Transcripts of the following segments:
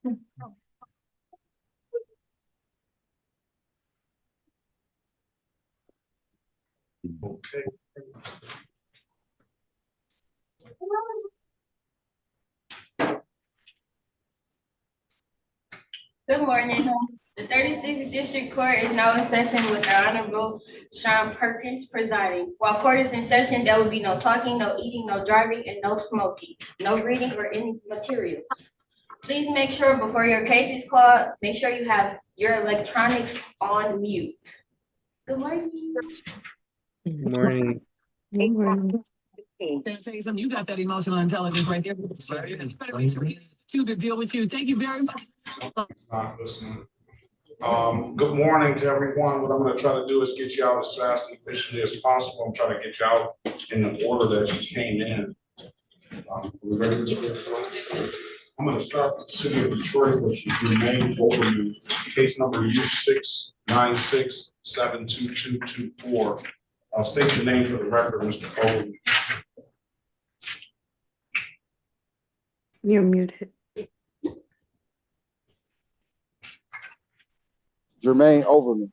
Okay. Good morning. The 36th District Court is now in session with the Honorable Sean Perkins presiding. While court is in session, there will be no talking, no eating, no driving, and no smoking, no reading or any materials. Please make sure before your case is called, make sure you have your electronics on mute. Good morning. Good morning. Good morning. Can I tell you something? You got that emotional intelligence right there. You better make sure we have two to deal with you. Thank you very much. Not listening. Good morning to everyone. What I'm going to try to do is get you out as fast and efficiently as possible. I'm trying to get you out in the order that you came in. We ready to get started? I'm going to start with the city of Detroit, which is your main overview. Case number U696722224. I'll state the name for the record, Mr. Coley. You're muted. Jermaine Overman.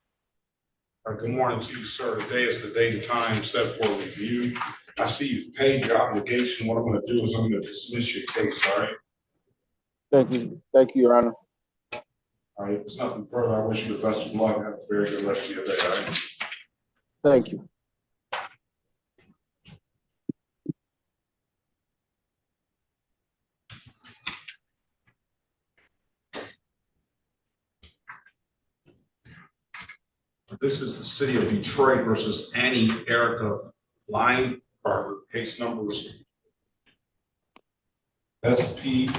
Good morning to you, sir. Today is the date and time set for review. I see you've paid your obligation. What I'm going to do is I'm going to dismiss your case, all right? Thank you, Your Honor. All right, if there's nothing further, I wish you the best of luck. Have a very good rest of your day, all right? Thank you. This is the city of Detroit versus Annie Erica Linebarger. Case numbers SP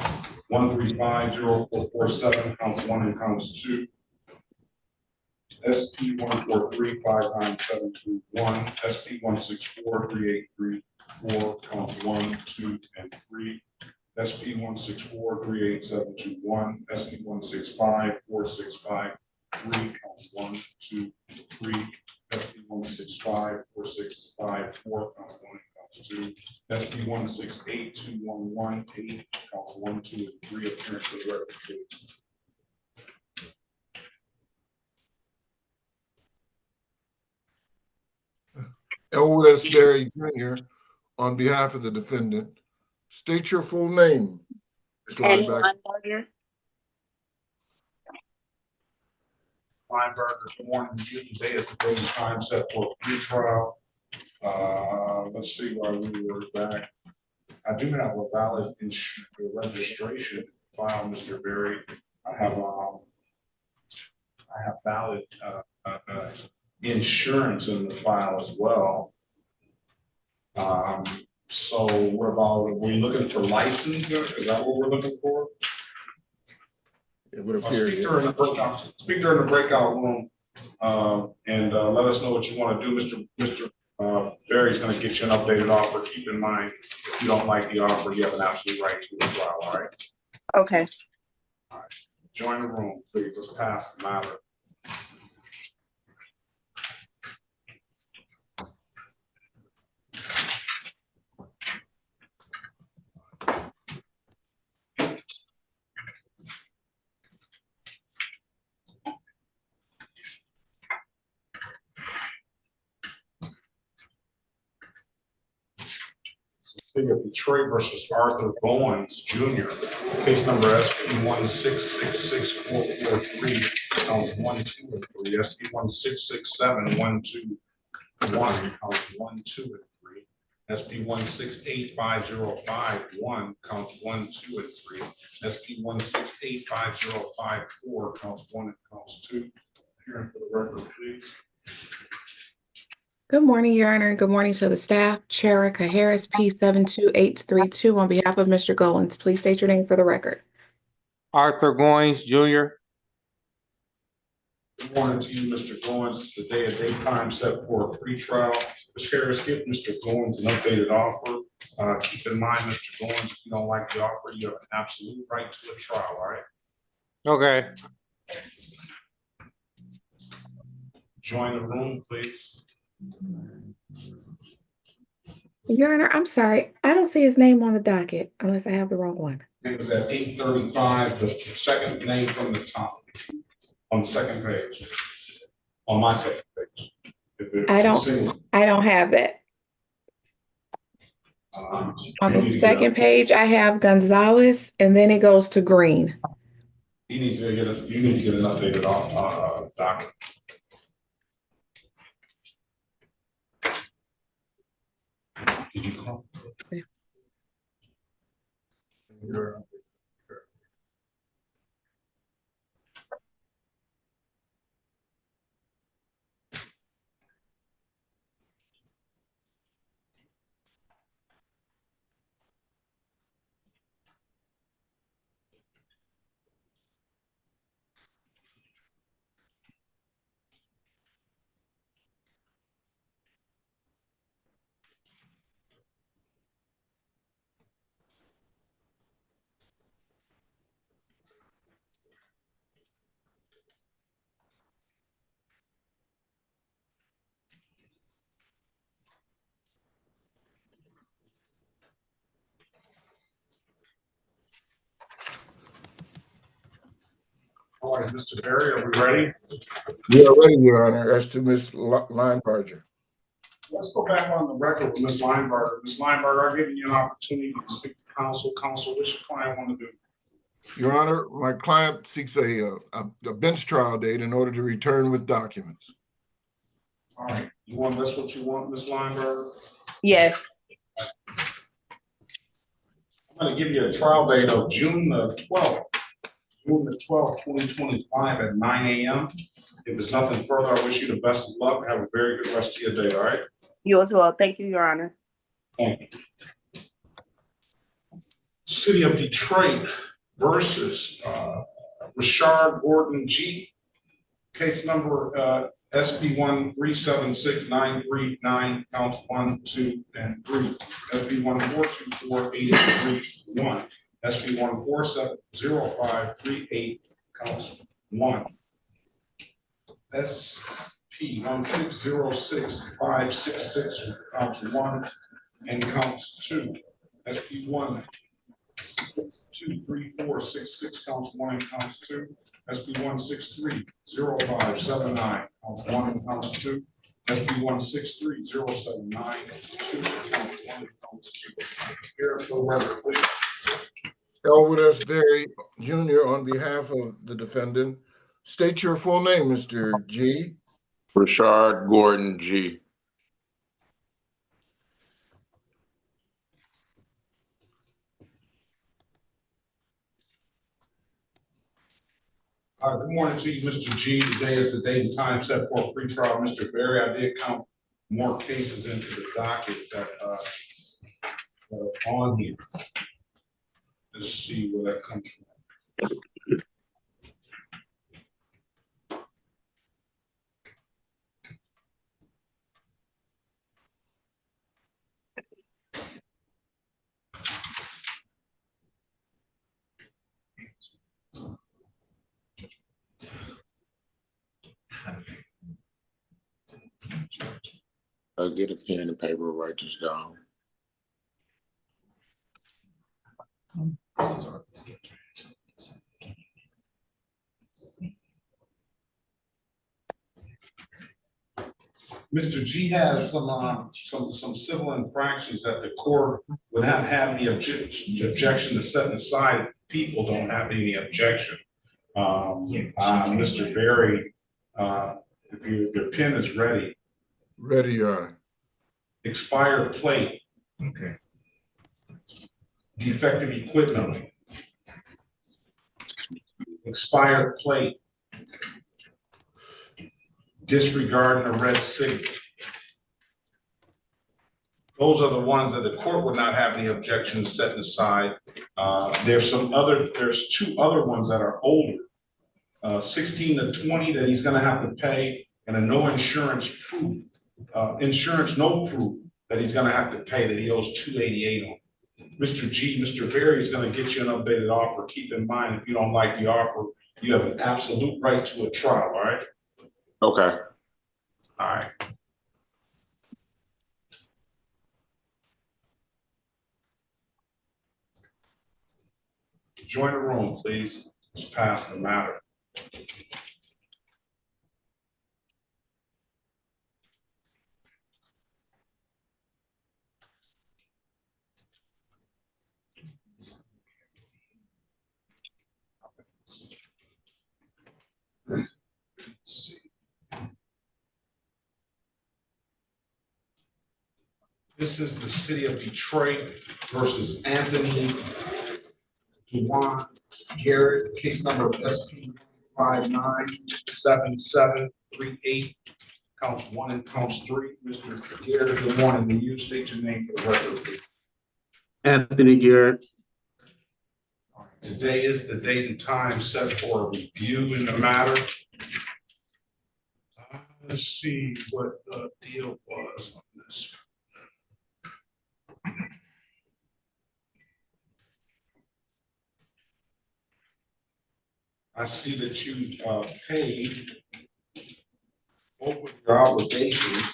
1350447, counts 1 and counts 2. SP 1435971, SP 1643834, counts 1, 2, and 3. SP 1643871, SP 165465. 3, counts 1, 2, 3, SP 1654654, counts 1 and counts 2, SP 1682118, counts 1, 2, and 3, appearance for the record, please. Elwood Berry Jr. on behalf of the defendant. State your full name. Linebarger, good morning to you. Today is the date and time set for pretrial. Let's see why we were back. I do have a valid registration file, Mr. Berry. I have valid insurance in the file as well. So what about, are we looking for license? Is that what we're looking for? It would appear. Speak during the breakout room, and let us know what you want to do. Mr. Berry's going to get you an updated offer. Keep in mind, if you don't like the offer, you have an absolute right to as well. All right. Okay. All right. Join the room, please. Let's pass the matter. City of Detroit versus Arthur Bowens Jr. Case number SP 1666443, counts 1, 2, and 3. SP 1667121, counts 1, 2, and 3. SP 1685051, counts 1, 2, and 3. SP 1685054, counts 1 and counts 2. Hearing for the record, please. Good morning, Your Honor, and good morning to the staff. Cherica Harris, P72832, on behalf of Mr. Goins. Please state your name for the record. Arthur Goins, Jr. Good morning to you, Mr. Goins. It's the day and date time set for a pretrial. Ms. Harris, give Mr. Goins an updated offer. Keep in mind, Mr. Goins, if you don't like the offer, you have an absolute right to a trial, all right? Okay. Join the room, please. Your Honor, I'm sorry. I don't see his name on the docket unless I have the wrong one. It was at 8:35, the second name from the top, on the second page, on my second page. If it- I don't- single, I don't have that. On the you need to get second up- page, I have Gonzalez, and then it goes to Green. You need to get an updated, document. Did you call? Yeah. All right, Mr. Berry, are we ready? We are ready, Your Honor, as to Ms. Linebarger. Let's go back on the record with Ms. Lineberger. Ms. Lineberger, I've given you an opportunity to speak to counsel. Counsel, what's your client want to do? Your Honor, my client seeks a bench trial date in order to return with documents. All right, that's what you want, Ms. Lineberger? Yes. I'm gonna give you a trial date of June the 12th, 2025 at 9 a.m. If there's nothing further, I wish you the best of luck. Have a very good rest of your day, all right? You as well. Thank you, Your Honor. Thank you. City of Detroit versus Rashard Gordon G. Case number SB 1376939, counts 1, 2, and 3. SB 1424831. SB 1470538, counts 1. SP 1606566, counts 1 and counts 2. SP 1623466, counts 1 and counts 2. SB 1630579, counts 1 and counts 2. SB 1630792, counts 1 and counts 2. Here, for the record, please. Elwood S. Berry Jr. on behalf of the defendant. State your full name, Mr. G. Rashard Gordon G. Good morning to you, Mr. G. Today is the date and time set for pre-trial. Mr. Berry, I did count more cases into the docket that are on here. Let's see where that comes from. Get a pen and paper, write this down. Mr. G has some civil infractions that the court would not have any objection to setting aside. People don't have any objection. Mr. Berry, if your pen is ready. Ready, Your Honor. Expired plate. Okay. Defective equipment. Expired plate. Disregarding a red signal. Those are the ones that the court would not have any objections setting aside. There's two other ones that are older. 16 to 20 that he's gonna have to pay, and a no insurance proof, no proof that he's gonna have to pay that he owes $288 on. Mr. G, Mr. Berry is gonna get you an updated offer. Keep in mind, if you don't like the offer, you have an absolute right to a trial, all right? Okay. All right. join the room, please. Let's pass the matter. Let's see. This is the city of Detroit versus Anthony Juwan Garrett, case number SP 597738, counts 1 and counts 3. Mr. Garrett, good morning. Will you state your name for the record, please? Anthony Garrett. Today is the date and time set for a review in the matter. Let's see what the deal was on this. I see that you paid both of your obligations.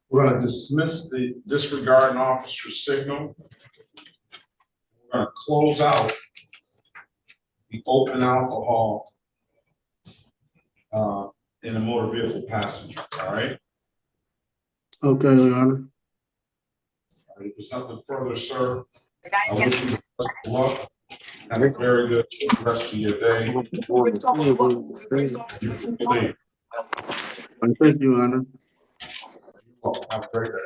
We're going to dismiss the disregarding officer signal. We're going to close out the open alcohol in a motor vehicle passenger. All right. Okay, Your Honor. All right. If there's nothing further, sir, I wish you the best of luck. Have a very good rest of your day. Please. Thank you, Your Honor. Well, have a great day.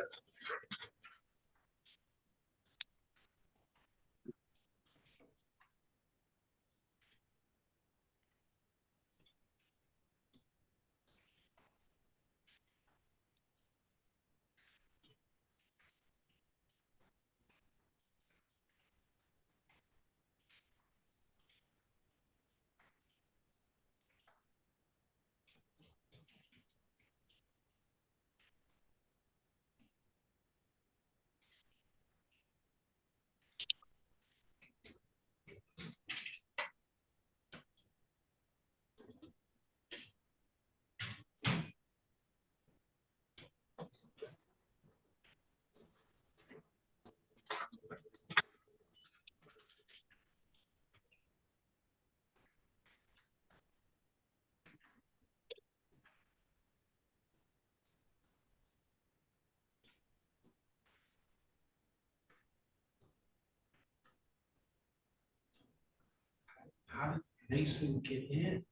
How did Mason get in?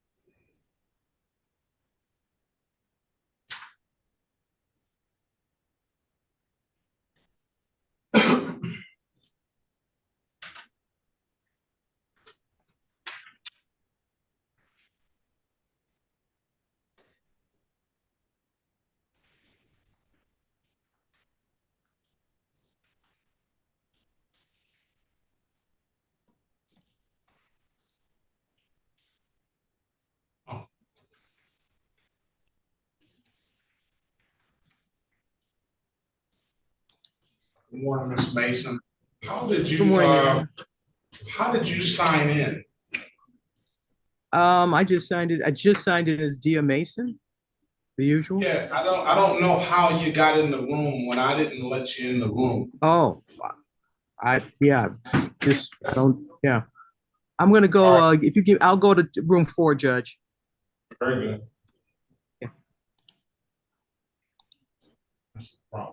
Good morning, Ms. Mason. How did you, Good morning, Your Honor. how did you sign in? I just signed it. I just signed it as Dia Mason, the usual. Yeah, I don't know how you got in the room when I didn't let you in the room. Oh, yeah, just don't, yeah. I'm gonna go, if you give, I'll go to room 4, Judge. Very good. Yeah. That's the problem.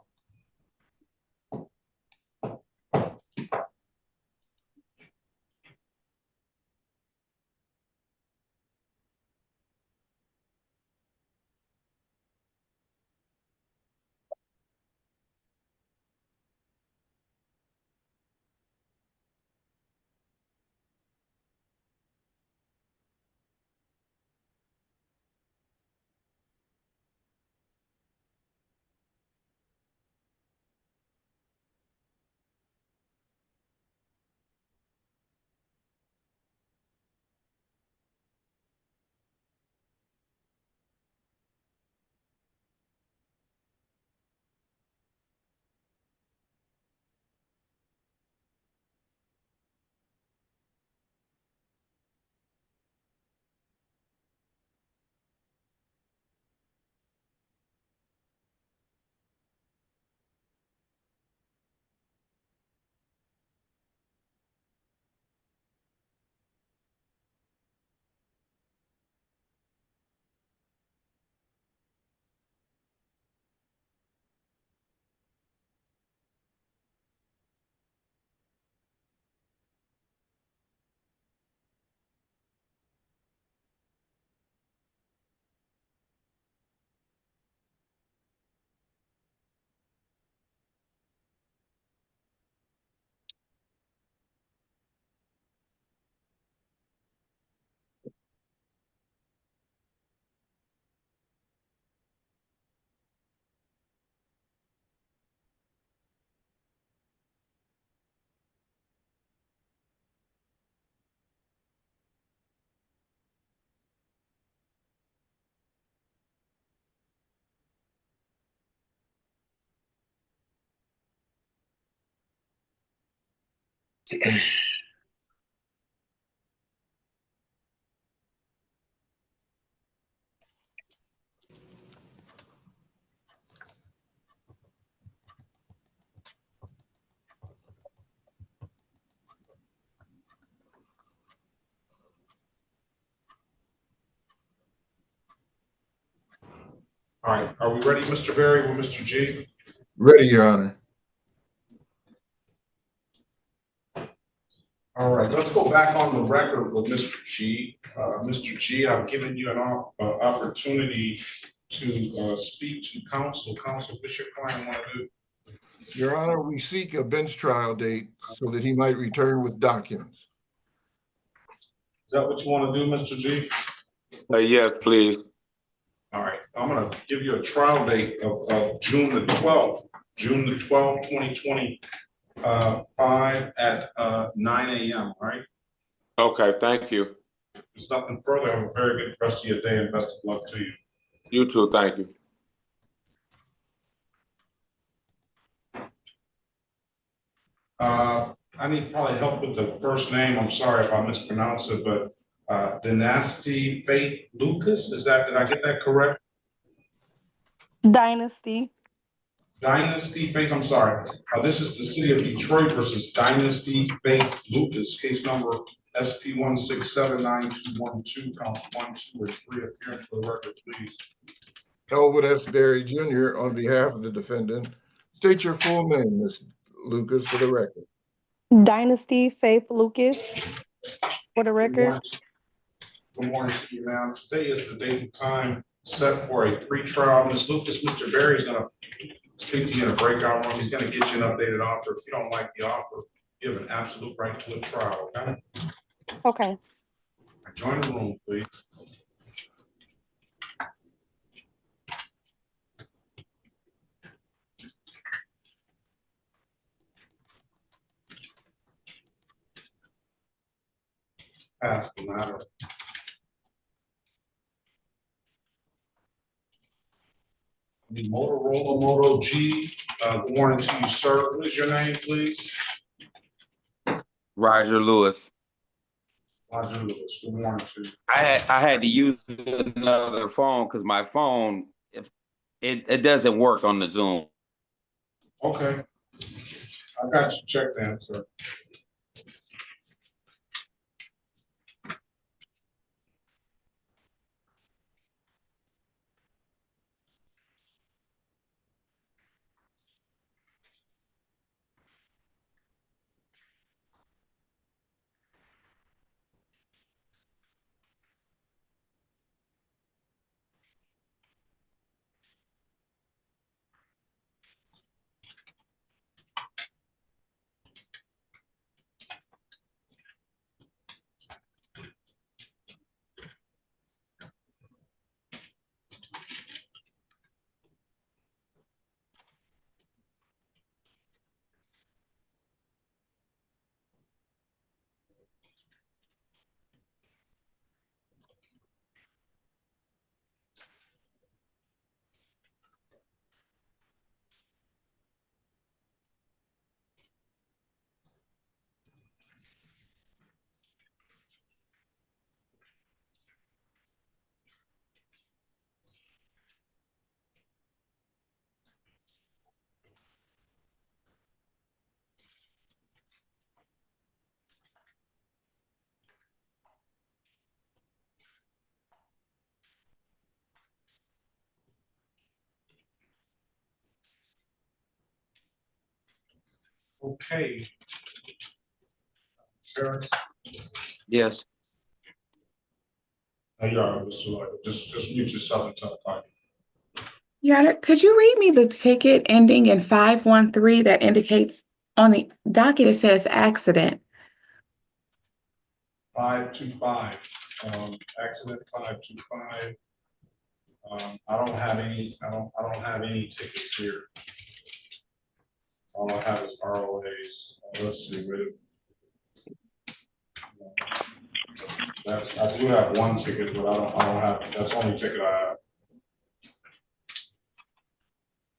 All right, are we ready, Mr. Berry, with Mr. G? Ready, Your Honor. All right, let's go back on the record with Mr. G. Mr. G, I've given you an opportunity to speak to counsel. Counsel, what's your client want to do? Your Honor, we seek a bench trial date so that he might return with documents. Is that what you want to do, Mr. G? Yes, please. All right, I'm gonna give you a trial date of June the 12th, 2025 at 9 a.m., all right? Okay, thank you. There's nothing further. Have a very good rest of your day and best of luck to you. You too, thank you. I need probably help with the first name. I'm sorry if I mispronounce it, but Dynasty Faith Lucas, did I get that correct? Dynasty. Dynasty Faith, I'm sorry. This is the city of Detroit versus Dynasty Faith Lucas, case number SP 1679212, counts 1, 2, and 3. Appearance for the record, please. Elwood S. Berry Jr. on behalf of the defendant. State your full name, Ms. Lucas, for the record. Dynasty Faith Lucas. For the Good record. morning. Good morning to you, ma'am. Today is the date and time set for a pre-trial. Ms. Lucas, Mr. Berry is going to speak to you in a breakout room. He's going to get you an updated offer. If you don't like the offer, you have an absolute right to a trial, okay? Okay. Join the room, please. Pass the matter. The Motorola Moto G. Good morning to you, sir. What is your name, please? Roger Lewis. Roger Lewis. Good morning to you. I had to use another phone because my phone it doesn't work on the Zoom. Okay. I got you checked in, sir. Okay. Sir, Yes. you are. So just mute yourself until the time. Your Honor, could you read me the ticket ending in 513 that indicates on the docket it says accident? 525, accident 525. I don't have any tickets here. All I have is ROAs. Let's see, I do have one ticket, but I don't have, that's the only ticket I have.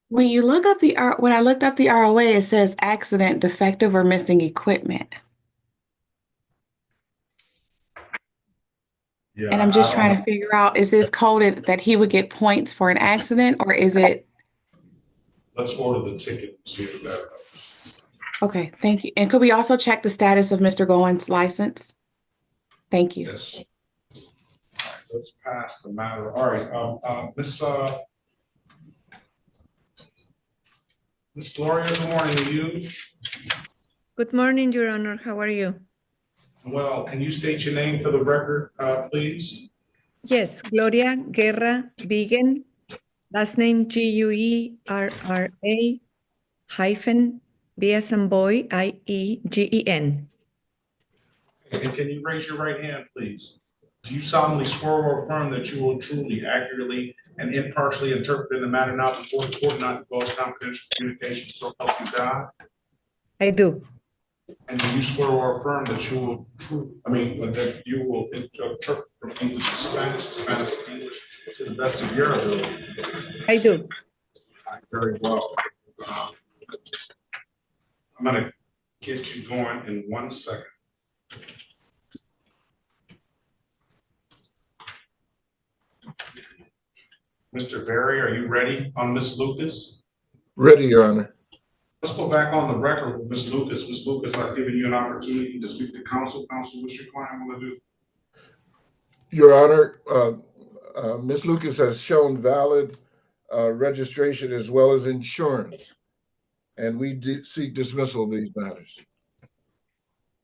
When I looked up the ROA, it says accident, defective, or missing equipment. Yeah, And I'm just trying to figure out, is this coded that he would get points for an accident or is it? Let's order the ticket and see if that helps. Okay, thank you. And could we also check the status of Mr. Goins' license? Thank you. Yes. All right, let's pass the matter. All right, Miss Gloria, good morning to you. Good morning, Your Honor. How are you? Well, can you state your name for the record, please? Yes, Gloria Guerra Vigen, last name Guerra hyphen B as in boy, IEGEN. And can you raise your right hand, please? Do you solemnly swear or affirm that you will truly, accurately, and impartially interpret in the matter now before the court, not divulge confidential communication, so help you God? I do. And do you swear or affirm that you will that you will interpret from English to Spanish, Spanish to English, to the best of your ability? I do. Very well. I'm gonna get you going in 1 second. Mr. Berry, are you ready on Ms. Lucas? Ready, Your Honor. Let's go back on the record with Ms. Lucas. Ms. Lucas, I've given you an opportunity to speak to counsel. Counsel, what's your client want to do? Your Honor, Ms. Lucas has shown valid registration as well as insurance, and we seek dismissal of these matters.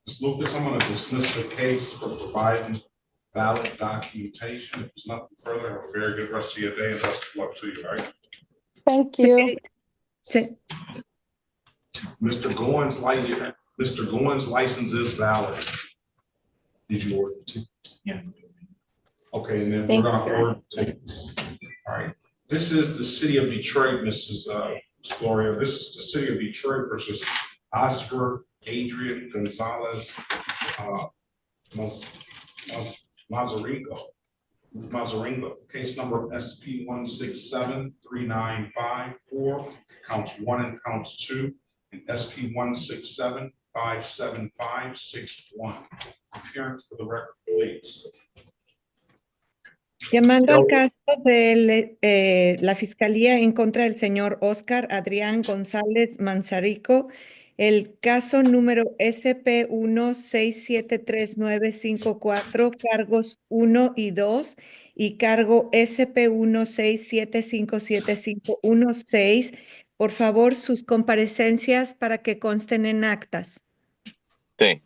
Ms. Lucas, I'm going to dismiss the case for providing valid documentation. If there's nothing further, have a very good rest of your day and best of luck to you, all right? Thank you. Mr. Goins' license is valid. Did you order the ticket? Yeah. Okay, and then we're gonna order the tickets. All right. This is the city of Detroit, Mrs. Gloria. This is the city of Detroit versus Oscar Adrian Gonzalez Mazaringo. Case number SP 1673954, counts 1 and counts 2, and SP 167-57561. Appearance for the record, please. Llamando al caso de la Fiscalía en contra del señor Oscar Adrián González Manzarico, el caso número SP 1673954, cargos 1 y 2, y cargo SP 1675716. Por favor, sus comparecencias para que consten en actas. Sí.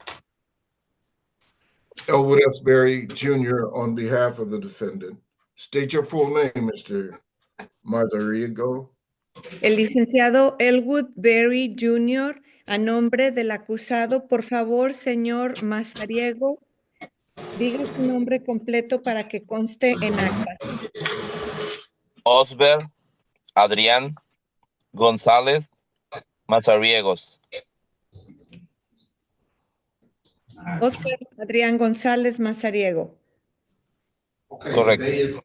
Elwood S. Berry Jr. on behalf of the defendant. State your full name, Mr. Mazariego. El licenciado Elwood Berry Jr., a nombre del acusado, por favor, señor Mazariego, diga su nombre completo para que conste en acta. Osber Adrián González Mazariegos. Oscar Adrián González Mazariego. Okay, Correct. Today is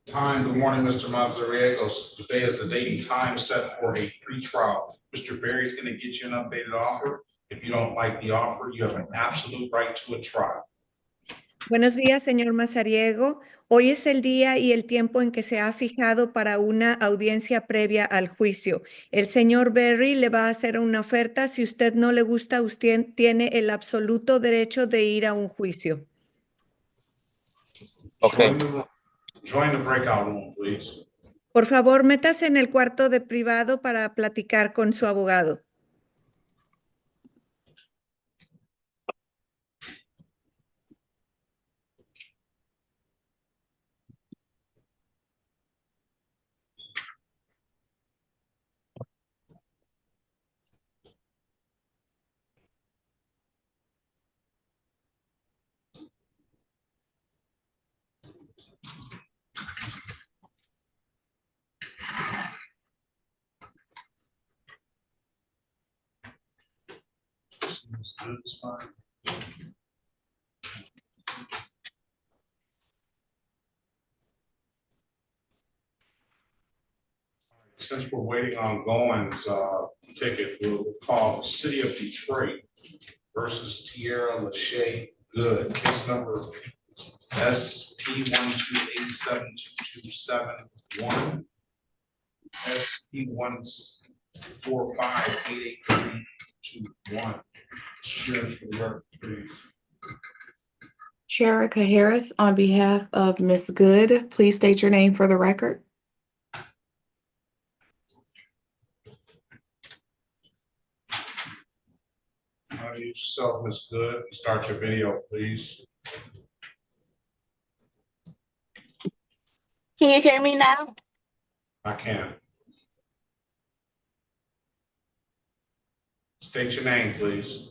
time. Good morning, Mr. Mazariegos. Today is the date and time set for a pre-trial. Mr. Berry is going to get you an updated offer. If you don't like the offer, you have an absolute right to a trial. Buenos días, señor Mazariego. Hoy es el día y el tiempo en que se ha fijado para una audiencia previa al juicio. El señor Berry le va a hacer una oferta. Si usted no le gusta, usted tiene el absoluto derecho de ir a un juicio. Okay. Join the breakout room, please. Por favor, métase en el cuarto de privado para platicar con su abogado. That's fine. Since we're waiting on Goins' ticket, we'll call the city of Detroit versus Tierra Lachey Good. Case number SP12872271, SP1458821. Shares for the record, please. Sherika Harris, on behalf of Ms. Good, please state your name for the record. Yourself, Ms. Good. Start your video, please. Can you hear me now? I can. State your name, please.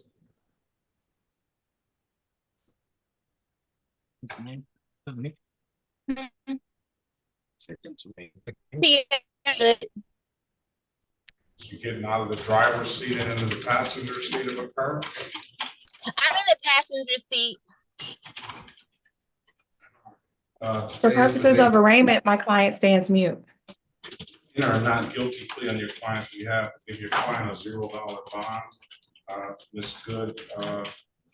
You're getting out of the driver's seat and into the passenger seat of a car? I'm in the passenger seat. For purposes of arraignment, my client stands mute. You know, not guilty plea on your client's behalf, give your client a $0 bond. Ms. Good,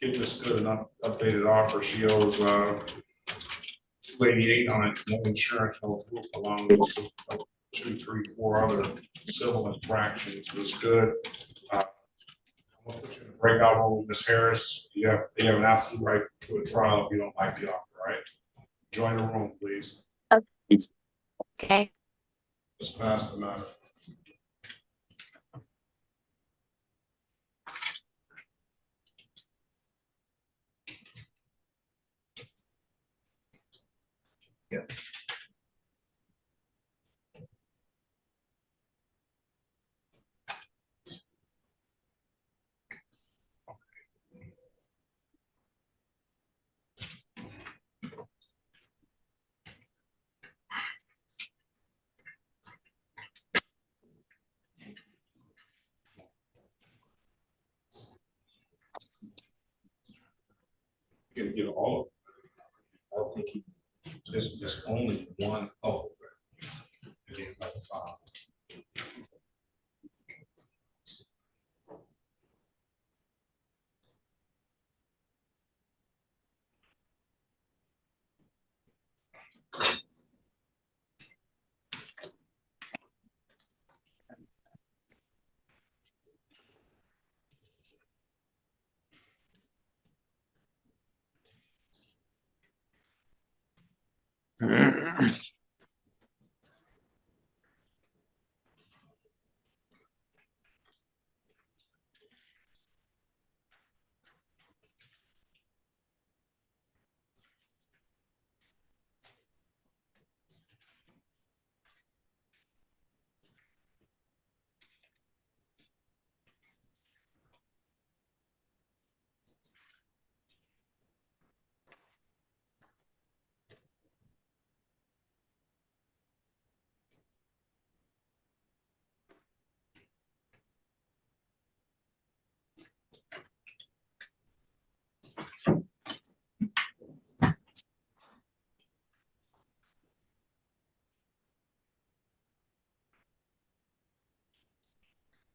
give Ms. Good an updated offer. She owes $288 on it, no insurance, no proof, along with 2, 3, 4 other civil infractions. Ms. Good, I'm gonna put you in a breakout room with Ms. Harris. You have an absolute right to a trial if you don't like the offer, right? Join the room, please. Okay. Let's pass the matter. Yeah. You can get all of it. I think there's just only one. Oh. Again, like a file.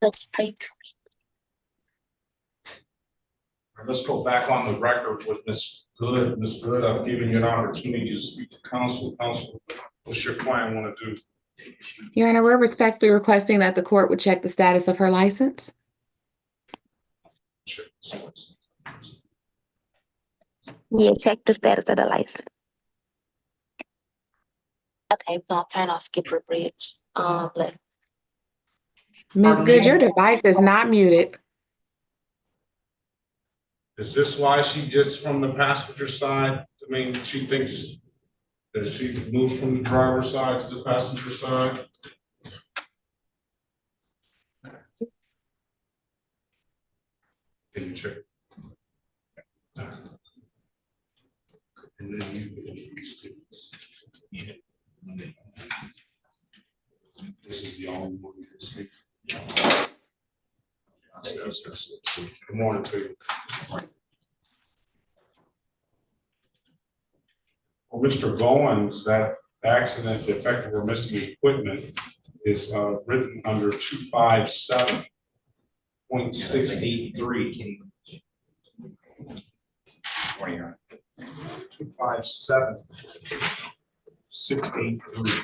That's right. Let's go back on the record with Ms. Good. Ms. Good, I've given you an opportunity to speak to counsel. Counsel, what's your client want to do? Your Honor, we're respectfully requesting that the court would check the status of her license. Yeah, check the status of the license. Okay, so I'll turn off Skipper Bridge. But Ms. Good, your device is not muted. Is this why she gets from the passenger side? I mean, she thinks that she moves from the driver's side to the passenger side? Can you check? And then you yeah. This is the only one you can see. Yes. Good morning to you. Well, Mr. Goins, that accident, the effect of missing equipment is written under 257.683. 257 683.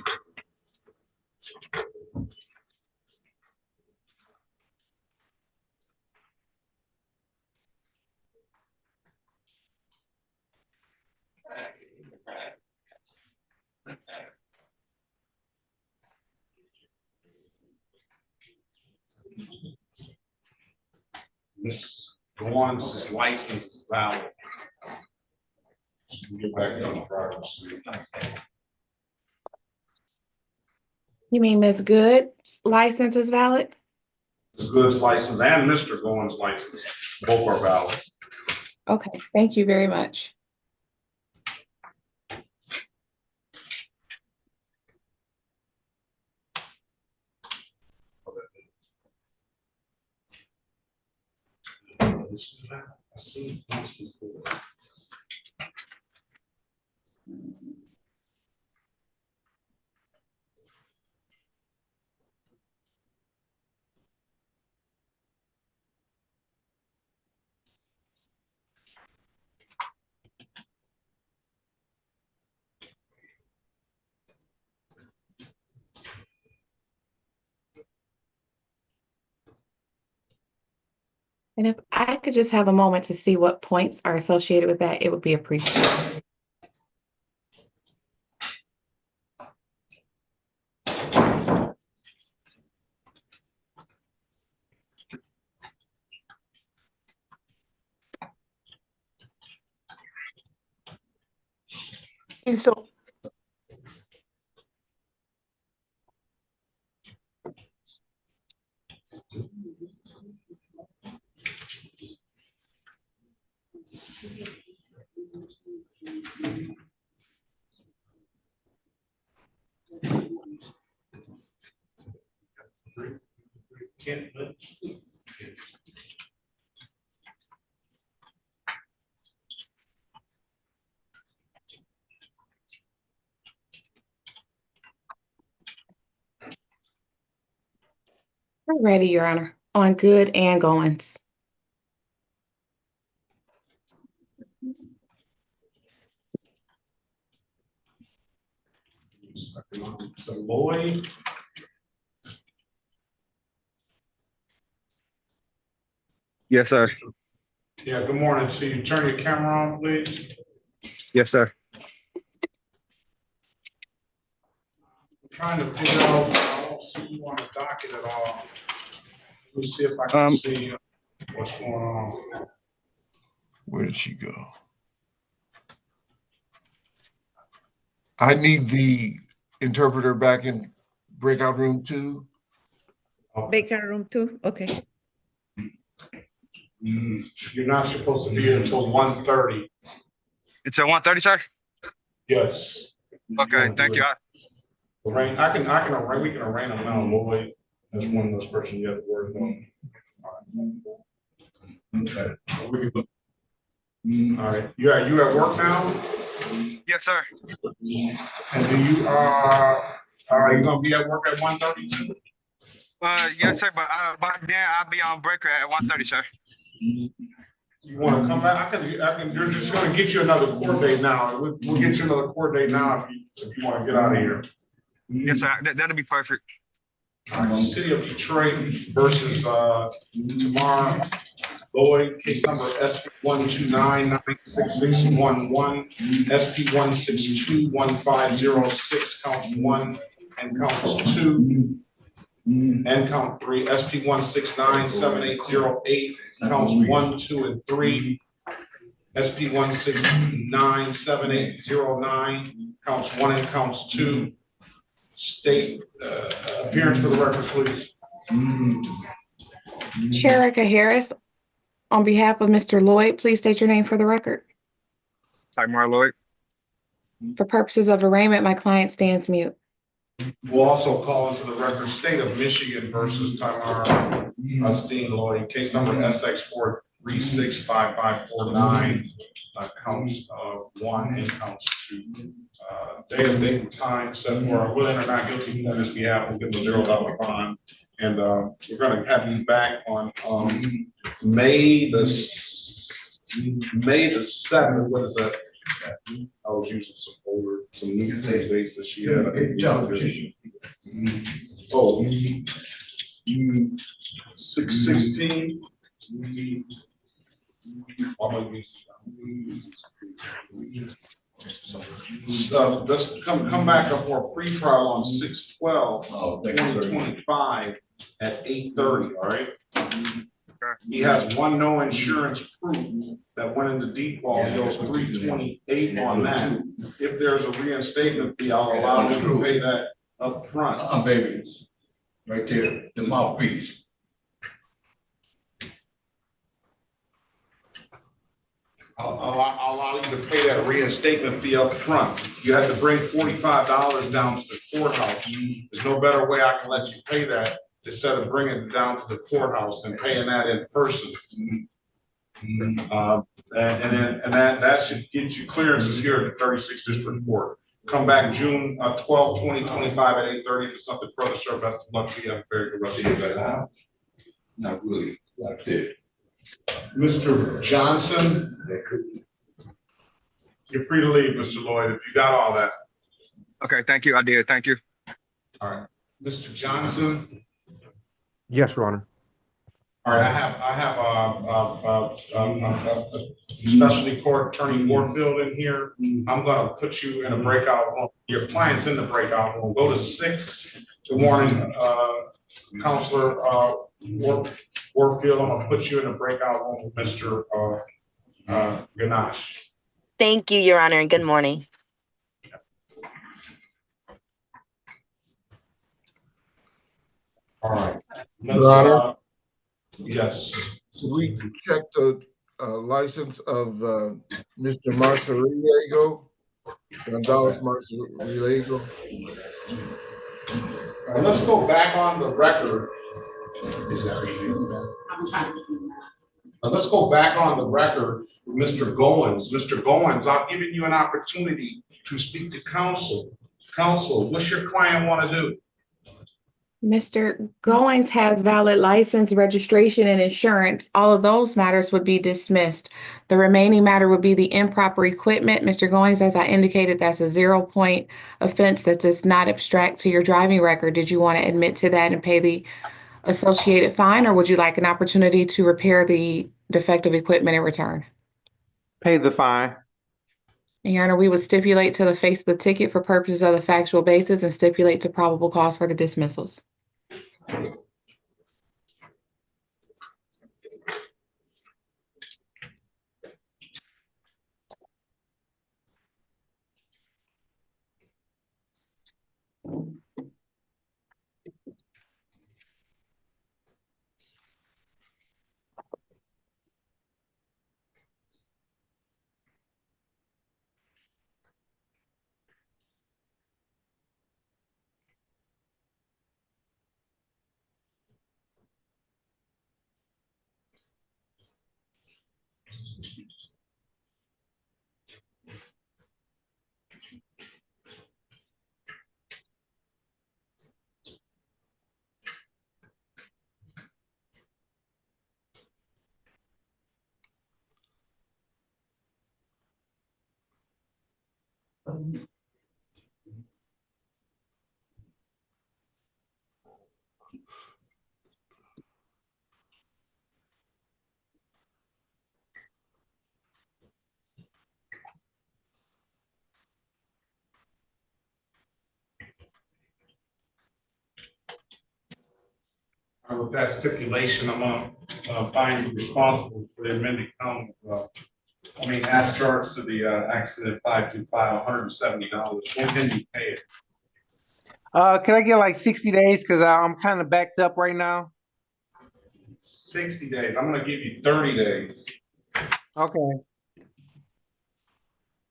Miss Goins' license is valid. Get back on the driver's seat. You mean Ms. Good's license is valid? Ms. Good's license and Mr. Goins' license, both are valid. Okay, thank you very much. This is valid. I've seen it once before. And if I could just have a moment to see what points are associated with that, it would be appreciated. And so, Kent, we're ready, Your Honor, on Good and Goins. So Lloyd. Yes, sir. Yeah, good morning to you. Turn your camera on, please. Yes, sir. I'm trying to figure out, I don't see you on the docket at all. Let me see if I can see what's going on. Where did she go? I need the interpreter back in breakout room 2. Baker room 2, okay. You're not supposed to be here until 1:30. It's at 1:30, sir? Yes. Okay, thank you. Arrange, we can arrange them now, Lloyd. That's one of those persons you have to worry about. Okay. We can- All right, you at work now? Yes, sir. And do you, are you gonna be at work at 1:30 too? Yes, sir, but by then I'll be on break at 1:30, sir. You wanna come back? They're just gonna get you another court date now. We'll get you another court date now if you wanna get out of here. Yes, sir. That'll be perfect. All right, City of Detroit versus Tamar Lloyd, case number SP 129-96611, SP 1621506, counts 1 and counts 2, and count 3, SP 1697808, counts 1, 2, and 3, SP 1697809, counts 1 and counts 2. State appearance for the record, please. Sherika Harris, on behalf of Mr. Lloyd, please state your name for the record. Tamar Lloyd. For purposes of arraignment, my client stands mute. We'll also call into the record State of Michigan versus Tamar Steen Lloyd, case number SX4365549, counts 1 and counts 2. Date and time set for a willing or not guilty on his behalf, we'll give him a $0 bond. And we're gonna have you back on May the 7th, what is that? I was using some new dates that she had. Oh, 6/16. Let's come back up for a pre-trial on 6/12/2025 at 8:30. All right. He has one no insurance proof that went into default. He owes $328 on that. If there's a reinstatement fee, I'll allow him to pay that up front. Babies, right there, the mouthpiece. I'll allow you to pay that reinstatement fee up front. You have to bring $45 down to the courthouse. There's no better way I can let you pay that instead of bringing it down to the courthouse and paying that in person. And that should get you clearances here at the 36th District Court. Come back June 12, 2025 at 8:30 for something further. Sir, best of luck to you. Have a very good rest of your day. Not really, like that. Mr. Johnson, you're free to leave, Mr. Lloyd, if you got all that. Okay, thank you. I did. Thank you. All right, Mr. Johnson. Yes, Your Honor. All right, I have specialty court attorney Warfield in here. I'm gonna put you in a breakout room. Your client's in the breakout room. Go to 6. Good morning, Counselor Warfield. I'm gonna put you in a breakout room with Mr. Ganache. Thank you, Your Honor, and good morning. All right. Your Honor. Yes. We check the license of Mr. Marcariego, Gonzalez Marcariego. Let's go back on the record. Is that you? Let's go back on the record with Mr. Goins. Mr. Goins, I've given you an opportunity to speak to counsel. Counsel, what's your client want to do? Mr. Goins has valid license, registration, and insurance. All of those matters would be dismissed. The remaining matter would be the improper equipment. Mr. Goins, as I indicated, that's a 0-point offense that does not abstract to your driving record. Did you want to admit to that and pay the associated fine, or would you like an opportunity to repair the defective equipment in return? Pay the fine. Your Honor, we would stipulate to the face of the ticket for purposes of the factual basis and stipulate to probable cause for the dismissals. With that stipulation, I'm gonna find you responsible for the amended count of, as charged to the accident 525, $170. When can you pay it? Can I get like 60 days? Because I'm kind of backed up right now. 60 days. I'm gonna give you 30 days. Okay.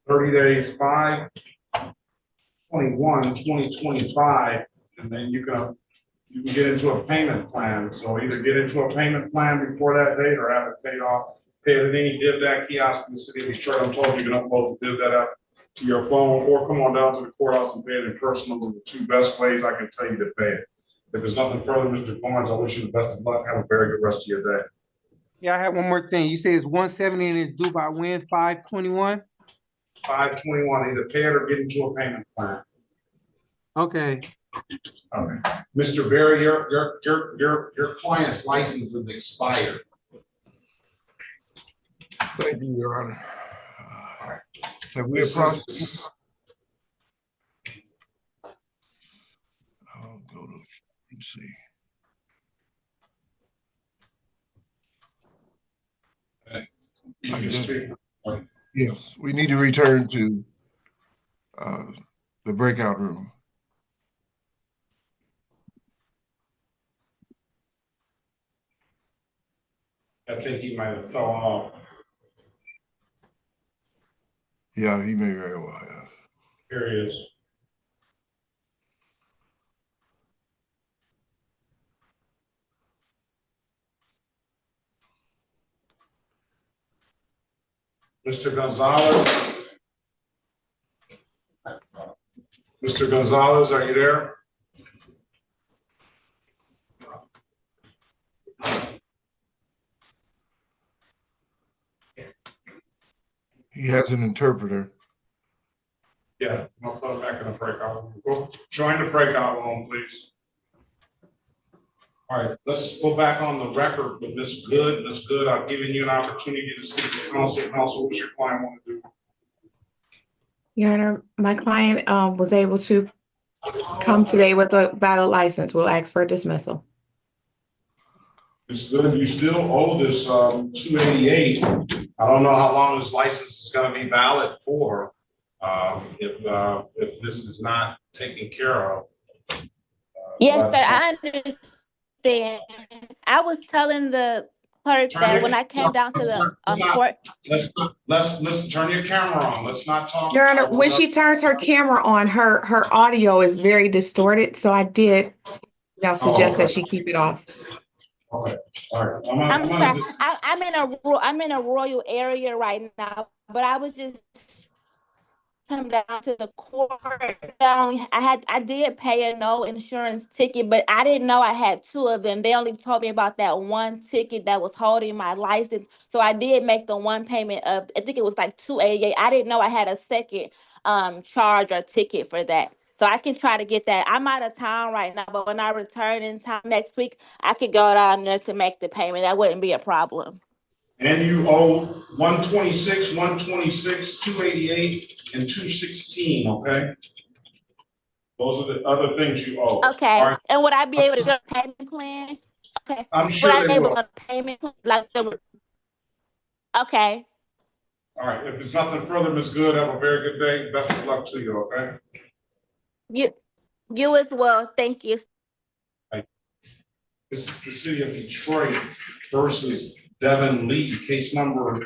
30 days, 5/21/2025, and then you can get into a payment plan. So either get into a payment plan before that date or have it paid off. Pay it at any DivDat kiosk in the city of Detroit. I'm told you can upload the DivDat app to your phone or come on down to the courthouse and pay it in person. Those are the two best ways I can tell you to pay it. If there's nothing further, Mr. Barnes, I wish you the best of luck. Have a very good rest of your day. Yeah, I have one more thing. You say it's 170 and it's due by when? 5/21? 521, either pay it or get into a payment plan. Okay. Okay. Mr. Berry, your client's license is expired. Thank you, Your Honor. Have we This approached? is- I'll go to, let's see. You I can guess, speak. yes, we need to return to the breakout room. I think he might have fell off. Yeah, he may very well have. Here he is. Mr. Gonzalez? Mr. Gonzalez, are you there? He has an interpreter. Yeah, I'll put him back in the breakout room. Go join the breakout room, please. All right, let's go back on the record with Ms. Good. Ms. Good, I've given you an opportunity to speak to counsel. Counsel, what does your client want to do? Your Honor, my client was able to come today with a valid license. We'll ask for dismissal. Ms. Good, you still owe this 288. I don't know how long this license is going to be valid for. If this is not taken care of. Yes, sir, I understand. I was telling the clerk that when I came down to the court. Let's turn your camera on. Let's not talk. Your Honor, when she turns her camera on, her audio is very distorted, so I did suggest that she keep it off. Okay, all right. I'm sorry. I'm in a rural area right now, but I was just come down to the court. I did pay a no insurance ticket, but I didn't know I had two of them. They only told me about that one ticket that was holding my license. So I did make the one payment of, I think it was like $288. I didn't know I had a second charge or ticket for that. So I can try to get that. I'm out of town right now, but when I return in town next week, I could go down there to make the payment. That wouldn't be a problem. And you owe 126, 288, and 216, okay? Those are the other things you owe. Okay. All right. And would I be able to get a payment plan? Okay. I'm sure would I they be able will. to payment like the okay. All right, if there's nothing further, Ms. Good, have a very good day. Best of luck to you, okay? You as well. Thank you. This is the city of Detroit versus Devin Lee, case number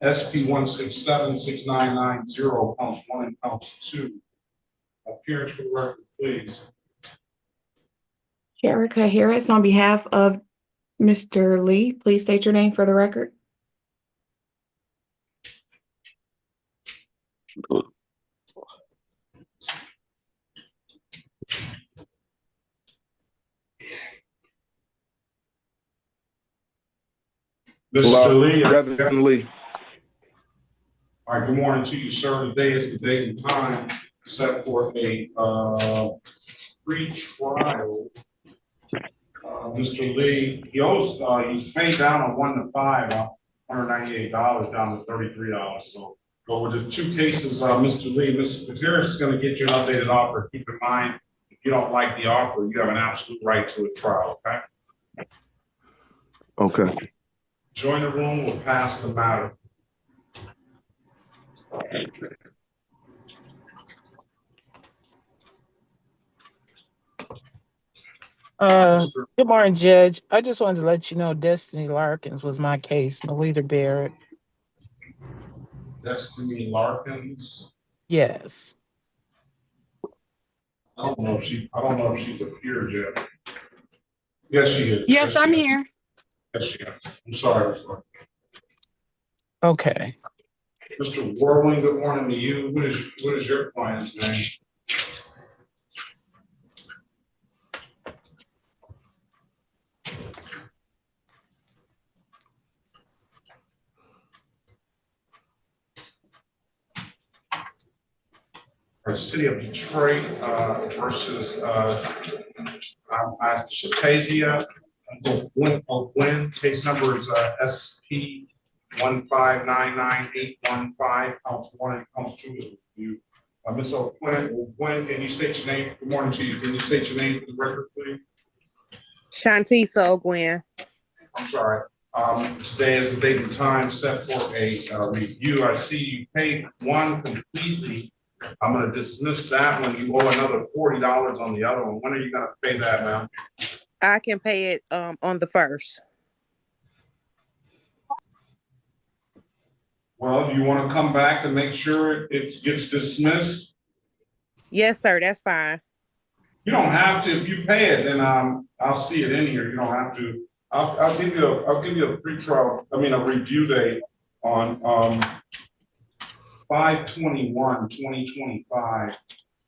SP 1676990, counts 1 and counts 2. Appearance for the record, please. Jerica Harris, on behalf of Mr. Lee, please state your name for the record. Mr. Lee. Devin Lee. All right, good morning to you, sir. Today is the date and time set for a pre-trial. Mr. Lee, he owes, he's paid down a 1 to 5, $198 down to $33. So go with the two cases, Mr. Lee. Mr. Harris is going to get you an updated offer. Keep in mind, if you don't like the offer, you have an absolute right to a trial, okay? Okay. Join the room, we'll pass the matter. Good morning, Judge. I just wanted to let you know Destiny Larkins was my case, Melita Barrett. Destiny Larkins. Yes. I don't know if she's appeared yet. Yes, she is. Yes, I'm here. Yes, she is. I'm sorry. Okay. Mr. Warling, good morning to you. What is your client's name? or City of Detroit, versus, Shatasia O'Gwen. Case number is, SP 1599815, counts 1 and counts 2 is reviewed. Ms. O'Gwen, can you state your name? Good morning to you. Can you state your name for the record, please? Shantisa O'Gwen. I'm sorry. Today is the date and time set for a review. I see you paid one completely. I'm going to dismiss that one. You owe another $40 on the other one. When are you going to pay that, ma'am? I can pay it on the 1st. Well, do you want to come back and make sure it gets dismissed? Yes, sir. That's fine. You don't have to. If you pay it, then I'll see it in here. You don't have to. I'll give you a pre-trial. I mean a review date on 5/21/2025.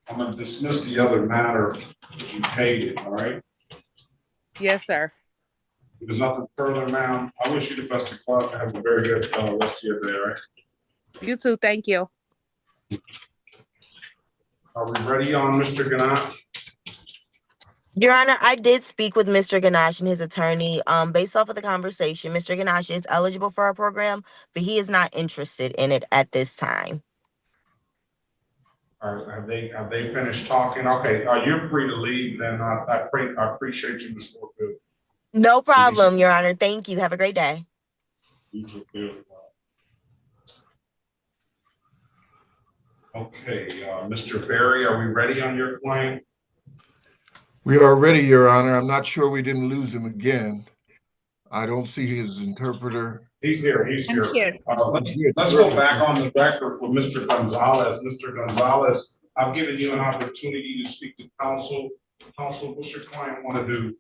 I'm going to dismiss the other matter if you paid it. All right. Yes, sir. If there's nothing further, ma'am, I wish you the best of luck. Have a very good rest of your day. All right. You too. Thank you. Are we ready on Mr. Ganache? Your Honor, I did speak with Mr. Ganache and his attorney. Based off of the conversation, Mr. Ganache is eligible for our program, but he is not interested in it at this time. Have they finished talking? Okay, you're free to leave then. I appreciate you, Ms. Warfield. No problem, Your Honor. Thank you. Have a great day. Okay, Mr. Berry, are we ready on your claim? We are ready, Your Honor. I'm not sure we didn't lose him again. I don't see his interpreter. He's here. He's I'm here. here. Let's go back on the record with Mr. Gonzalez. Mr. Gonzalez, I've given you an opportunity to speak to counsel. Counsel, what's your client want to do?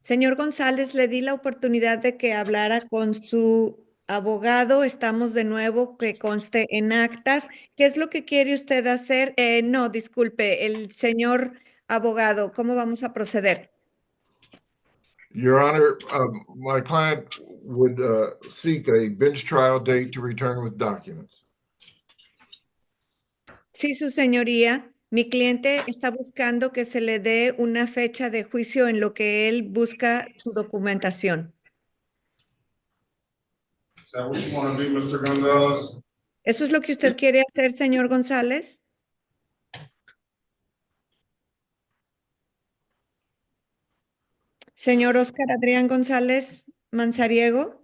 Señor González, le di la oportunidad de que hablara con su abogado. Estamos de nuevo, que conste en actas. ¿Qué es lo que quiere usted hacer? No, disculpe, el señor abogado, ¿cómo vamos a proceder? Your Honor, my client would seek a bench trial date to return with documents. Sí, su señoría. Mi cliente está buscando que se le dé una fecha de juicio en lo que él busca su documentación. Is that what you want to do, Mr. Gonzalez? ¿Eso es lo que usted quiere hacer, señor González? Señor Oscar Adrián González Manzariego.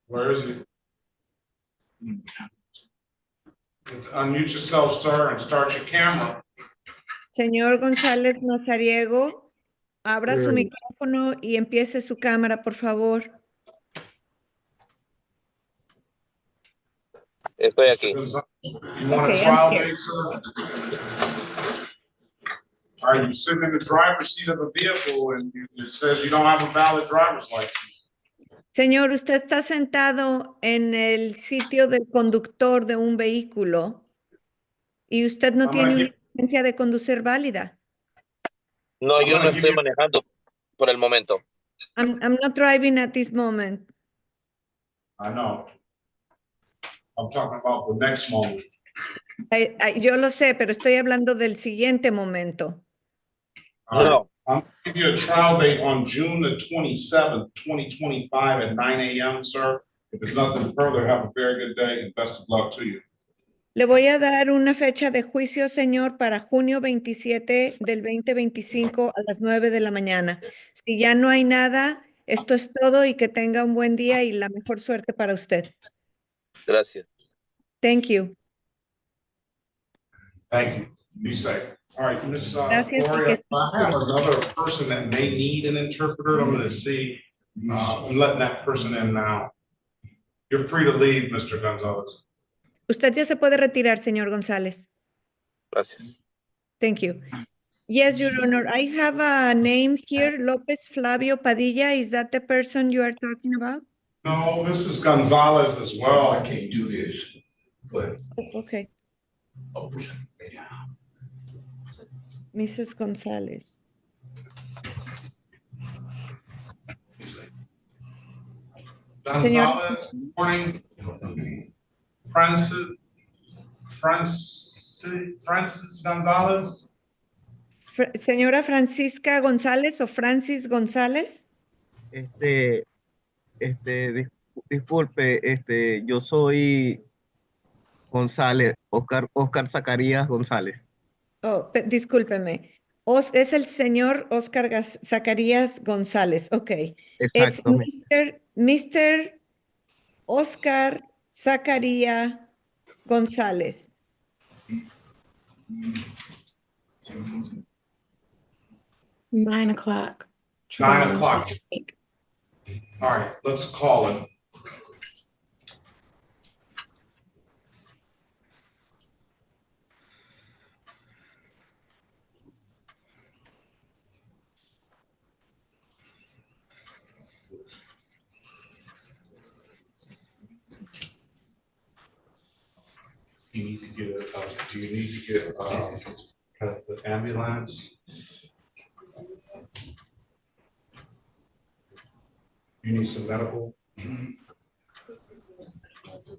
Where is he? Unmute yourself, sir, and start your camera. Señor González Mazariego, abra su micrófono y empiece su cámara, por favor. Estoy aquí. You want a trial date, sir? Are you sitting in the driver's seat of a vehicle and it says you don't have a valid driver's license? Señor, usted está sentado en el sitio del conductor de un vehículo y usted no tiene una licencia de conducir válida. No, yo no estoy manejando por el momento. I'm not driving at this moment. I know. I'm talking about the next moment. Yo lo sé, pero estoy hablando del siguiente momento. No. I'm giving you a trial date on June the 27th, 2025 at 9 a.m., sir. If there's nothing further, have a very good day and best of luck to you. Le voy a dar una fecha de juicio, señor, para junio 27 del 2025 a las 9 de la mañana. Si ya no hay nada, esto es todo y que tenga un buen día y la mejor suerte para usted. Gracias. Thank you. Thank you. Be safe. All right, Ms. Gracias, Gloria, I have another person that may need an interpreter. I'm going to see. I'm letting that person in now. You're free to leave, Mr. Gonzalez. Usted ya se puede retirar, señor González. Gracias. Thank you. Yes, Your Honor. I have a name here, Lopez Flavio Padilla. Is that the person you are talking about? No, this is Gonzalez as well. I can't do this, but. Okay. Mrs. Gonzalez. Gonzalez, good morning. Francis Gonzalez. Señora Francisca González o Francis González. Disculpe, yo soy González, Oscar Zacarías González. Oh, discúlpeme. Es el señor Oscar Zacarías González. Ok. It's Exactamente. Mr. Oscar Zacarías González. 9 o'clock. 9 o'clock. All right, let's call it. You need to get do you need to get the ambulance? You need some medical? I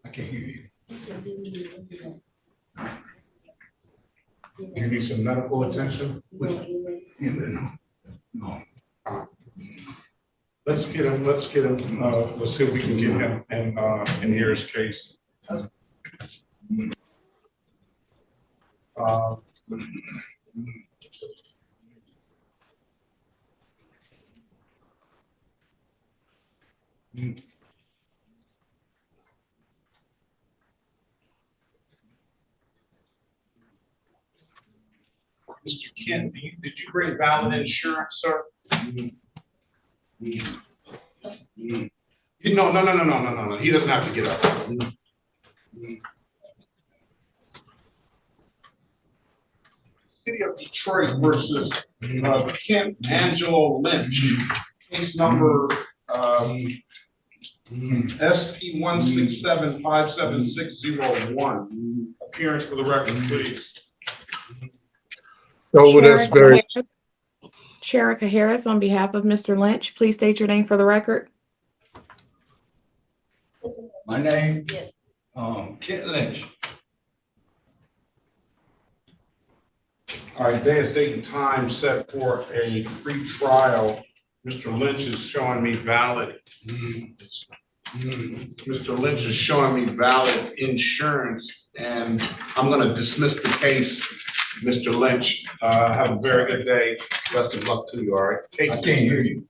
can't hear you. You need some medical attention? No. Let's get him, let's see if we can get him in here's case. Mr. Kent, did you bring valid insurance, sir? No. He doesn't have to get up. City of Detroit versus Kent Angelo Lynch, case number SP 167-57601. Appearance for the record, please. Over this very. Sherika Harris, on behalf of Mr. Lynch, please state your name for the record. My name? Yes. Kent Lynch. All right, day is date and time set for a free trial. Mr. Lynch is showing me valid. Mr. Lynch is showing me valid insurance, and I'm going to dismiss the case. Mr. Lynch, have a very good day. Best of luck to you. All right. Case I can't hear you.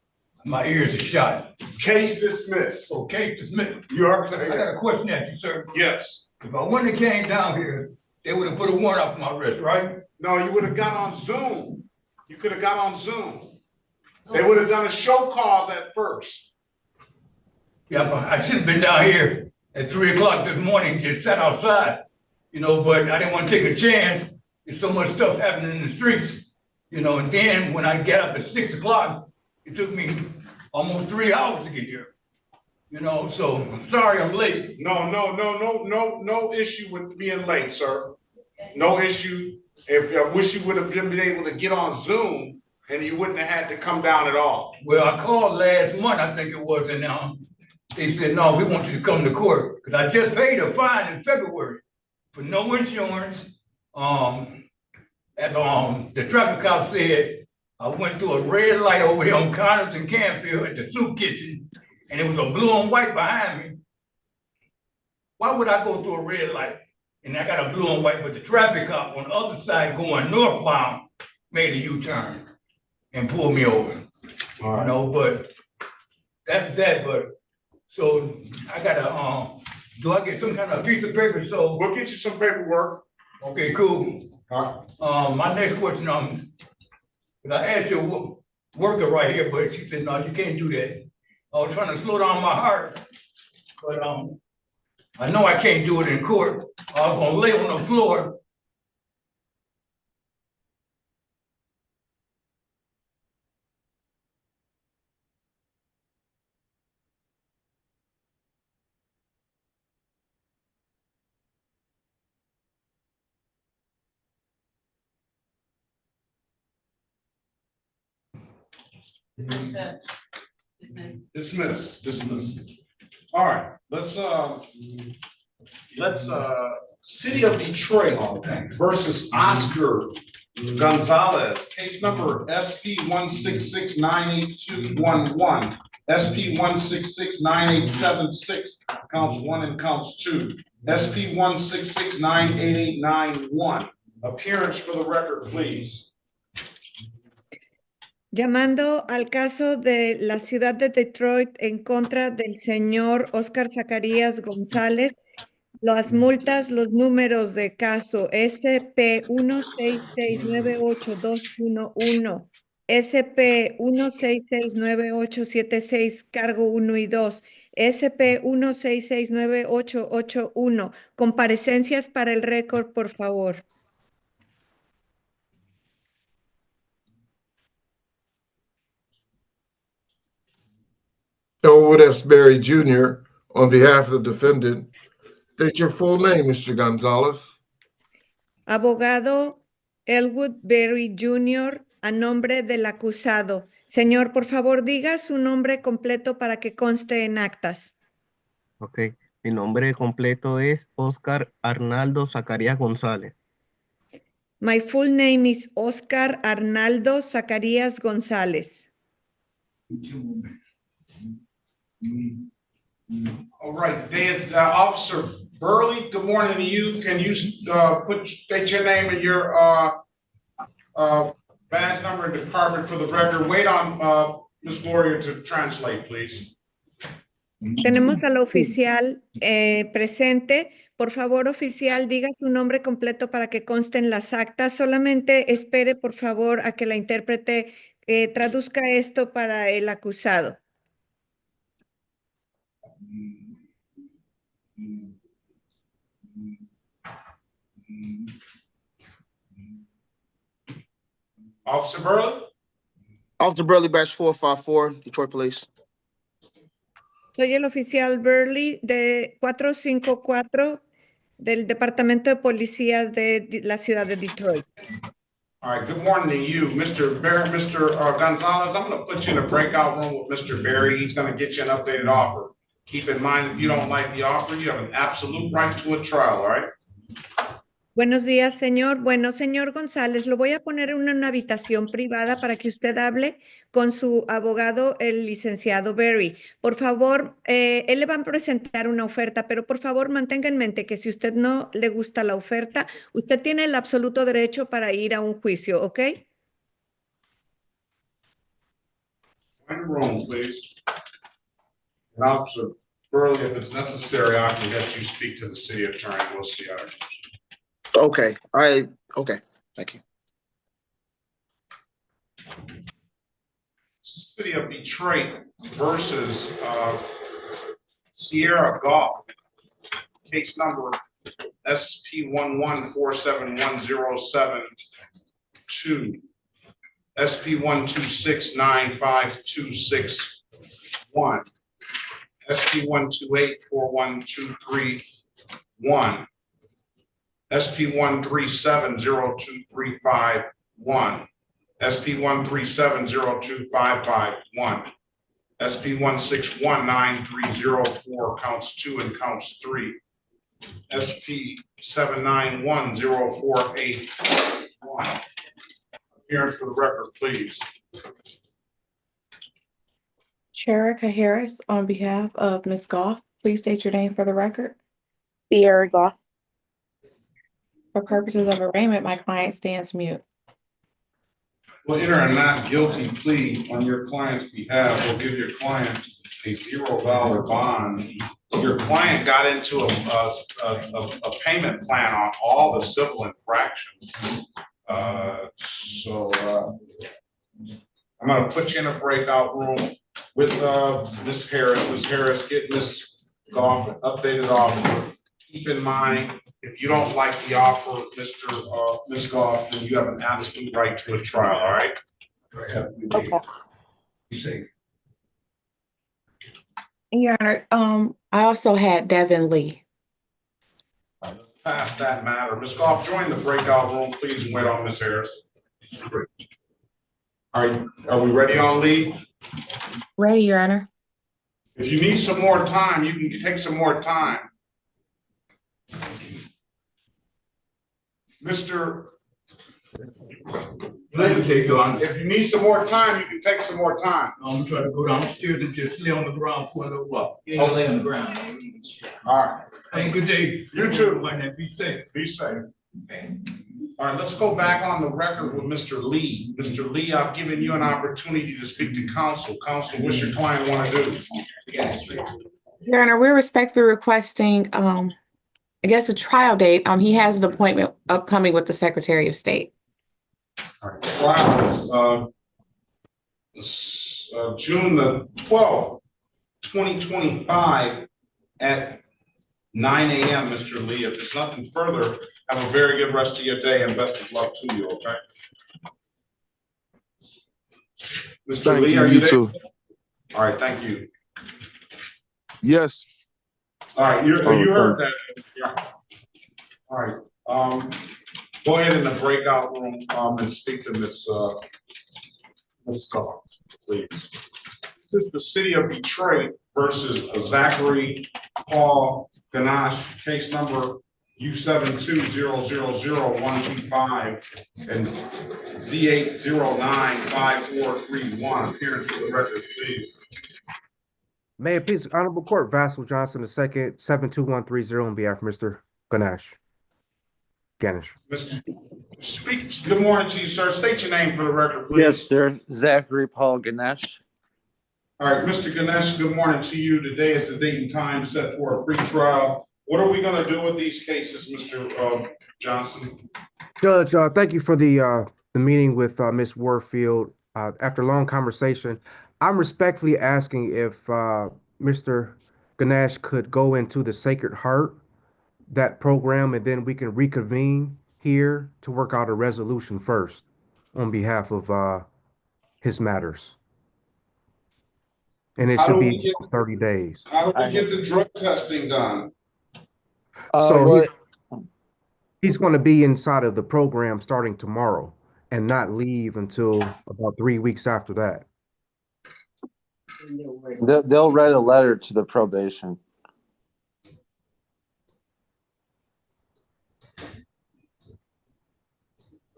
My ears are shot. Case dismissed. Oh, case dismissed. You are. I got a question at you, sir. Yes. If I wouldn't have came down here, they would have put a warrant out for my arrest, right? No, you would have got on Zoom. You could have got on Zoom. They would have done a show cause at first. Yeah, but I should have been down here at 3 o'clock this morning, just sat outside, but I didn't want to take a chance. There's so much stuff happening in the streets, and then when I got up at 6 o'clock, it took me almost 3 hours to get here. So I'm sorry I'm late. No issue with being late, sir. No issue. If I wish you would have been able to get on Zoom and you wouldn't have had to come down at all. Well, I called last month, I think it was, and they said, no, we want you to come to court. Because I just paid a fine in February for no insurance. As the traffic cop said, I went through a red light over here on Connors and Canfield at the soup kitchen, and it was a blue and white behind me. Why would I go through a red light? And I got a blue and white, but the traffic cop on the other side going northbound made a U-turn and pulled me over. But that's that. But so I gotta do I get some kind of piece of paper? So we'll get you some paperwork. Okay, cool. All right. My next question, I asked your worker right here, but she said, no, you can't do that. I was trying to slow down my heart, but I know I can't do it in court. I was gonna lay on the floor. Dismiss. All right, let's City of Detroit versus Oscar Gonzalez, case number SP 166-98211, SP 166-98876, counts 1 and counts 2, SP 166-98891. Appearance for the record, please. Llamando al caso de la ciudad de Detroit en contra del señor Oscar Zacarías González, las multas, los números de caso SP 166982111, SP 1669876, cargo 1 y 2, SP 1669881. Comparecencias para el récord, por favor. Elwood S. Berry Jr., on behalf of the defendant, state your full name, Mr. Gonzalez. Abogado Elwood Berry Jr., a nombre del acusado. Señor, por favor, diga su nombre completo para que conste en actas. Ok, mi nombre completo es Oscar Arnaldo Zacarías González. My full name is Oscar Arnaldo Zacarías González. All right, today is Officer Burley. Good morning to you. Can you state your name and your badge number and department for the record? Wait on Ms. Gloria to translate, please. Tenemos al oficial presente. Por favor, oficial, diga su nombre completo para que conste en las actas. Solamente espere, por favor, a que la intérprete traduzca esto para el acusado. Officer Burley? Officer Burley, Batch 454, Detroit Police. Soy el oficial Burley de 454 del Departamento de Policía de la ciudad de Detroit. All right, good morning to you, Mr. Gonzalez. I'm going to put you in a breakout room with Mr. Berry. He's going to get you an updated offer. Keep in mind, if you don't like the offer, you have an absolute right to a trial, all right? Buenos días, señor. Bueno, señor González, lo voy a poner en una habitación privada para que usted hable con su abogado, el licenciado Berry. Por favor, él le va a presentar una oferta, pero por favor mantenga en mente que si usted no le gusta la oferta, usted tiene el absoluto derecho para ir a un juicio, ¿ok? Find a room, please. And Officer Burley, if it's necessary, I can let you speak to the city attorney. We'll see how. Okay, okay, thank you. City of Detroit versus Sierra Golf, case number SP 1147107-2, SP 1269526-1, SP 1284123-1, SP 1370235-1, SP 1370255-1, SP 1619304, counts 2 and counts 3, SP 7910481. Appearance for the record, please. Sherika Harris, on behalf of Ms. Goff, please state your name for the record. Sierra Goff. For purposes of arraignment, my client stands mute. Will enter a not guilty plea on your client's behalf. Will give your client a $0 bond. Your client got into a payment plan on all the civil infractions. So I'm going to put you in a breakout room with Ms. Harris. Ms. Harris, get Ms. Goff an updated offer. Keep in mind, if you don't like the offer, Ms. Goff, then you have an absolute right to a trial, all right? Okay. Be safe. Your Honor, I also had Devin Lee. Pass that matter. Ms. Goff, join the breakout room, please, and wait on Ms. Harris. All right, are we ready on lead? Ready, Your Honor. If you need some more time, you can take some more time. Mr. Let me take Your Honor. If you need some more time, you can take some more time. I'm trying to go downstairs and just lay on the ground for a little while. You ain't lay on the ground. All right. Have a good day. You too. Be safe. Be safe. All right, let's go back on the record with Mr. Lee. Mr. Lee, I've given you an opportunity to speak to counsel. Counsel, what's your client want to do? Your Honor, we're respectfully requesting, I guess, a trial date. He has an appointment upcoming with the Secretary of State. All right, trial is June the 12th, 2025 at 9 a.m., Mr. Lee. If there's nothing further, have a very good rest of your day and best of luck to you, okay? Mr. Thank Lee, you. are you You there? too. All right, thank you. Yes. All right, you heard that. Yeah. All right, go ahead in the breakout room and speak to Ms. Scott, please. This is the city of Detroit versus Zachary Paul Ganache, case number U720000125 and Z8095431. Appearance for the record, please. May it please the Honorable Court, Vassal Johnson II, 72130 on behalf of Mr. Ganache. Speak. Good morning to you, sir. State your name for the record, please. Yes, sir. Zachary Paul Ganesh. All right, Mr. Ganesh, good morning to you. Today is the date and time set for a pre-trial. What are we going to do with these cases, Mr. Johnson? Judge, thank you for the meeting with Ms. Warfield. After a long conversation, I'm respectfully asking if Mr. Ganache could go into the Sacred Heart, that program, and then we can reconvene here to work out a resolution first on behalf of his matters. And it should be 30 days. How do we get the drug testing done? So he's going to be inside of the program starting tomorrow and not leave until about 3 weeks after that. They'll write a letter to the probation.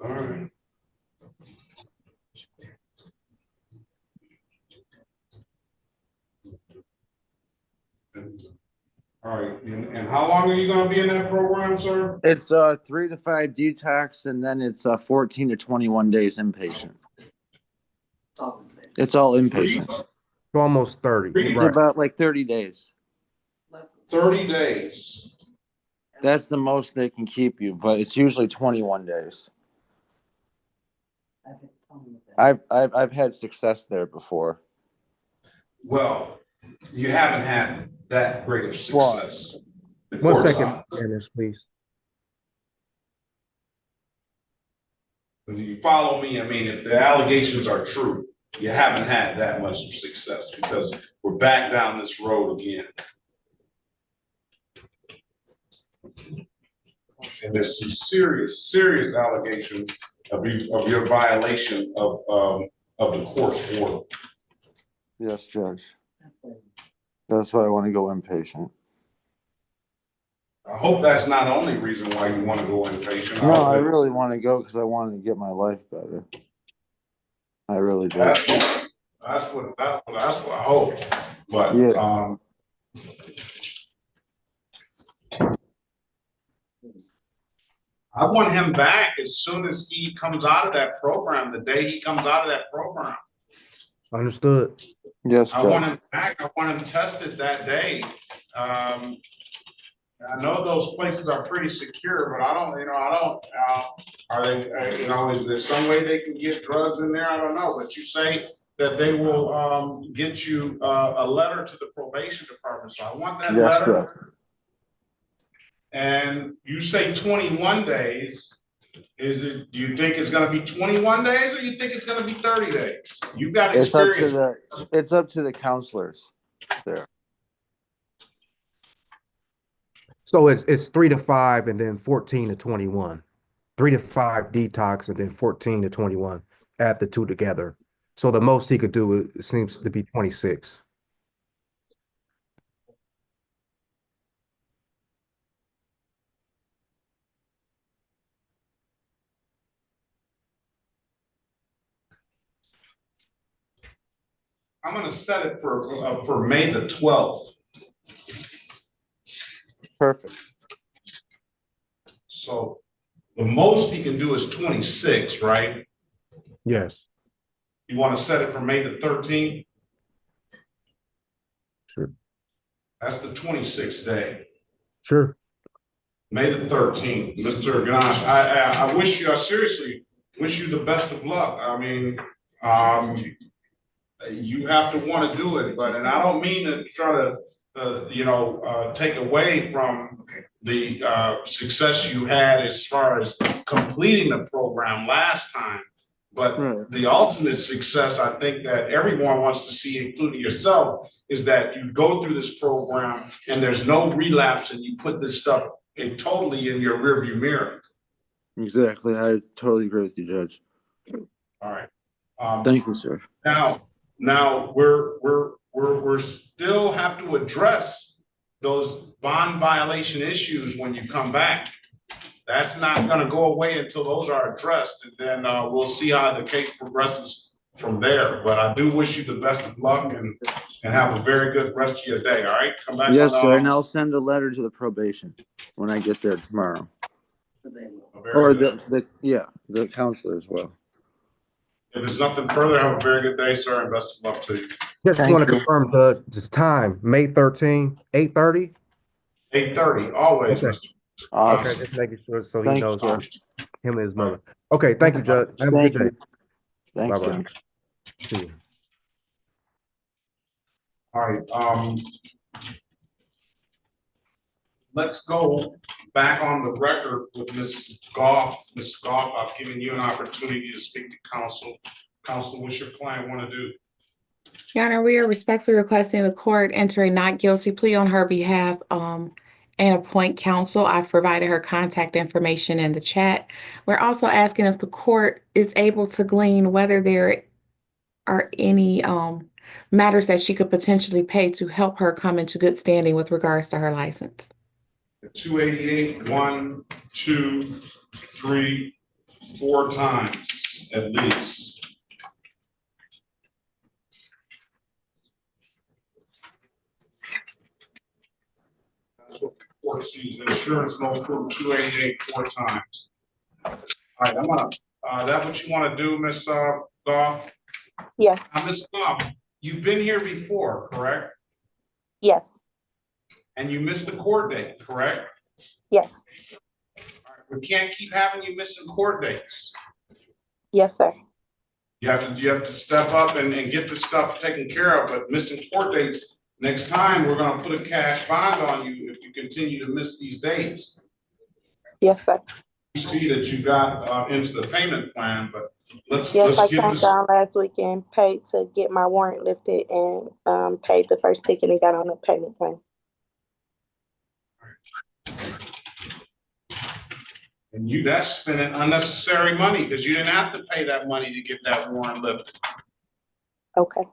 All right. All right, and how long are you going to be in that program, sir? It's 3 to 5 detox, and then it's 14 to 21 days inpatient. It's all inpatient. Almost 30. It's right. about like 30 days. 30 days. That's the most they can keep you, but it's usually 21 days. I've had success there before. Well, you haven't had that great of success. One second, Dennis, please. Do you follow me? I mean, if the allegations are true, you haven't had that much of success because we're back down this road again. And there's some serious allegations of your violation of the court's order. Yes, Judge. That's why I want to go inpatient. I hope that's not the only reason why you want to go inpatient. No, I really want to go because I want to get my life better. I really do. That's what I hope. But yeah. I want him back as soon as he comes out of that program, the day he comes out of that program. Understood. Yes, I want him back. I want him tested that day. I know those places are pretty secure, but I don't, are they, is there some way they can get drugs in there? I don't know, but you say that they will get you a letter to the probation department. So I want that letter. Sir. And you say 21 days. Do you think it's going to be 21 days or you think it's going to be 30 days? You've got experience. It's up to the counselors there. So it's 3 to 5 and then 14 to 21. 3 to 5 detox and then 14 to 21. Add the two together. So the most he could do it seems to be 26. I'm gonna set it for May the 12th. Perfect. So the most he can do is 26, right? Yes. You want to set it for May the 13th? Sure. That's the 26th day. Sure. May the 13th, Mr. Ganache, I seriously wish you the best of luck. I mean, you have to want to do it, and I don't mean to try to, take away from the success you had as far as completing the program last time. But the ultimate success, I think that everyone wants to see, including yourself, is that you go through this program and there's no relapse and you put this stuff totally in your rearview mirror. Exactly. I totally agree with you, Judge. All right. Thank you, sir. Now we're still have to address those bond violation issues when you come back. That's not going to go away until those are addressed, and then we'll see how the case progresses from there. But I do wish you the best of luck and have a very good rest of your day. All right, come back. Yes, sir. And I'll send a letter to the probation when I get there tomorrow. Or the counselor as well. If there's nothing further, have a very good day, sir, and best of luck to you. Just want to confirm the time, May 13, 8:30? 8:30, always, Okay. Mr. Awesome. Okay, just making sure so he Thank you, knows sir. him and his mother. Okay, thank you, Judge. Have a Thank good day. Thanks, Bye-bye. Judge. See you. All right, let's go back on the record with Ms. Goff. Ms. Goff, I've given you an opportunity to speak to counsel. Counsel, what's your client want to do? Your Honor, we are respectfully requesting the court enter a not guilty plea on her behalf, and appoint counsel. I've provided her contact information in the chat. We're also asking if the court is able to glean whether there are any matters that she could potentially pay to help her come into good standing with regards to her license. 288, 1, 2, 3, 4 times at least. That's what the court sees. Insurance no proof 288 4 times. All right, I'm gonna. That what you want to do, Miss Goff? Yes. Miss Goff, you've been here before, correct? Yes. And you missed the court date, correct? Yes. All right, we can't keep having you missing court dates. Yes, sir. You have to step up and get this stuff taken care of, but missing court dates, next time we're gonna put a cash bond on you if you continue to miss these dates. Yes, sir. You see that you got into the payment plan, but let's Yes, I get came this. down last weekend, paid to get my warrant lifted and paid the first ticket and got on the payment plan. And that's spending unnecessary money because you didn't have to pay that money to get that warrant lifted. Okay.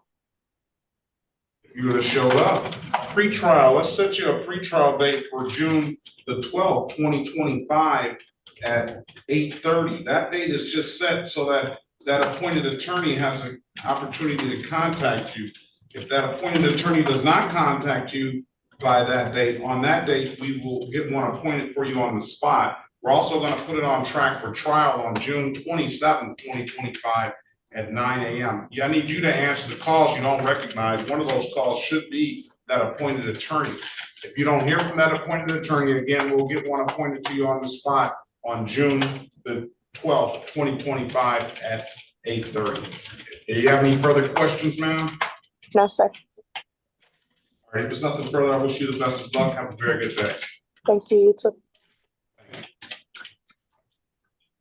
If you would have showed up. Pre-trial, let's set you a pre-trial date for June the 12th, 2025 at 8:30. That date is just set so that that appointed attorney has an opportunity to contact you. If that appointed attorney does not contact you by that date, on that date, we will get one appointed for you on the spot. We're also going to put it on track for trial on June 27th, 2025 at 9 a.m. I need you to answer the calls you don't recognize. One of those calls should be that appointed attorney. If you don't hear from that appointed attorney, again, we'll get one appointed to you on the spot on June the 12th, 2025 at 8:30. Do you have any further questions, ma'am? No, sir. All right, if there's nothing further, I wish you the best of luck. Have a very good day. Thank you. You too.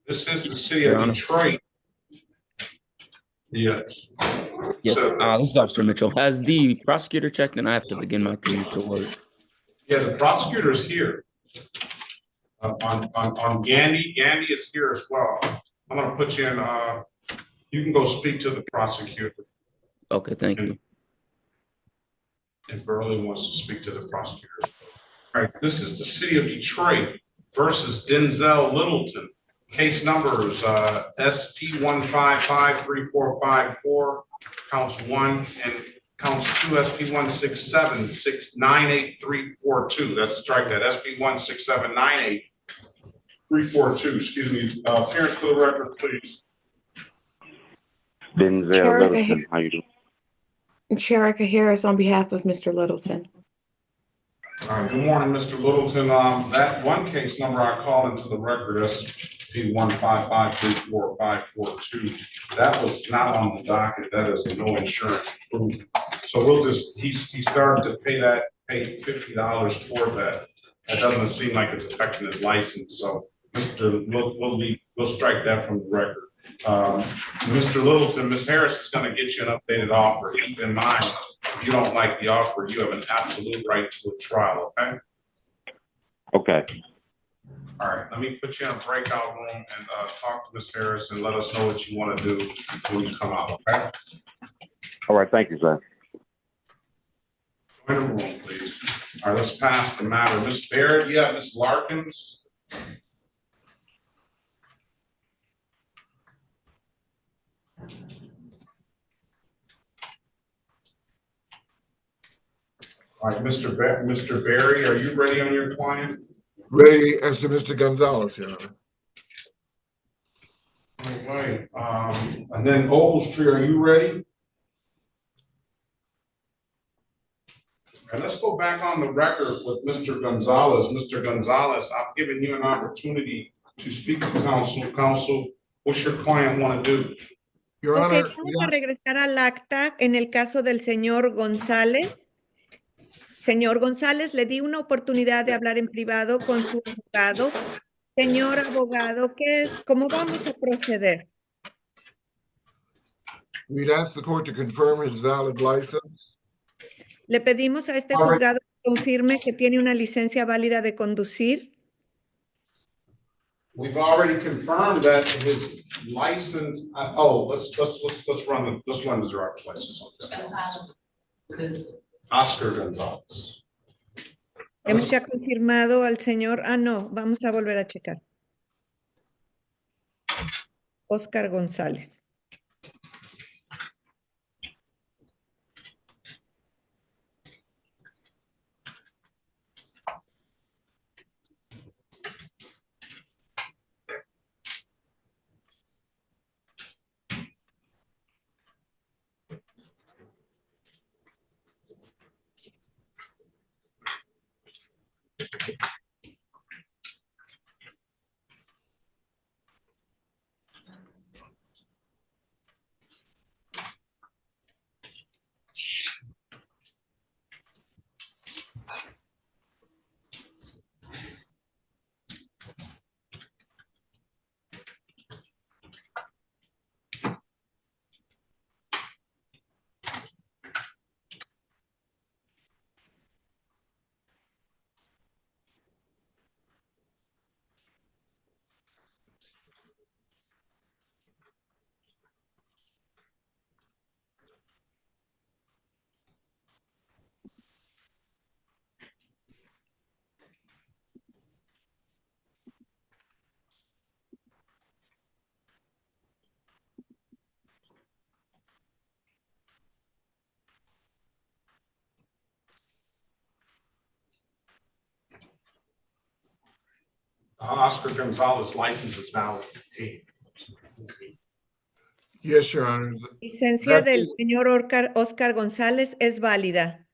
This is the city of Detroit. Yes. Yes, this is Officer Mitchell. Has the prosecutor checked, and I have to begin my commute to work? Yeah, the prosecutor's here. On Gandy is here as well. I'm gonna put you in You can go speak to the prosecutor Okay, thank you. if Burley wants to speak to the prosecutor. All right, this is the city of Detroit versus Denzel Littleton. Case numbers SP 1553454, counts 1, and counts 2 SP 167698342. That's strike that SP 16798. Excuse me. Appearance for the record, please. Denzel Littleton, how you doing? Sharika Harris on behalf of Mr. Littleton. All right, good morning, Mr. Littleton. That one case number I called into the record, SP 155345542, that was not on the docket. That is no insurance proof. So we'll just, he started to pay $50 toward that. That doesn't seem like it's affecting his license. So we'll strike that from the record. Mr. Littleton, Ms. Harris is going to get you an updated offer. Keep in mind, if you don't like the offer, you have an absolute right to a trial, okay? Okay. All right, let me put you in a breakout room and talk to Ms. Harris and let us know what you want to do when you come out, okay? All right, thank you, sir. Join the room, please. All right, let's pass the matter. Ms. Barrett, yeah, Ms. Larkins. All right, Mr. Barry, are you ready on your client? Ready as to Mr. Gonzalez, Your Honor. All right, and then Ogletree, are you ready? And let's go back on the record with Mr. Gonzalez. Mr. Gonzalez, I've given you an opportunity to speak to counsel. Counsel, what's your client want to do? Your Ok, Honor, vamos a regresar al acta en el caso del señor González. Señor González, le di una oportunidad de hablar en privado con su abogado. Señor abogado, ¿cómo vamos a proceder? we'd ask the court to confirm his valid license. Le pedimos a este All right. juzgado que confirme que tiene una licencia válida de conducir. We've already confirmed that his license. Let's run the driver's license. Oscar Gonzalez. Hemos ya confirmado al señor. No, vamos a volver a checar. Oscar González. Oscar Gonzalez license is valid. Yes, Your Honor. Licencia del señor Oscar González es válida.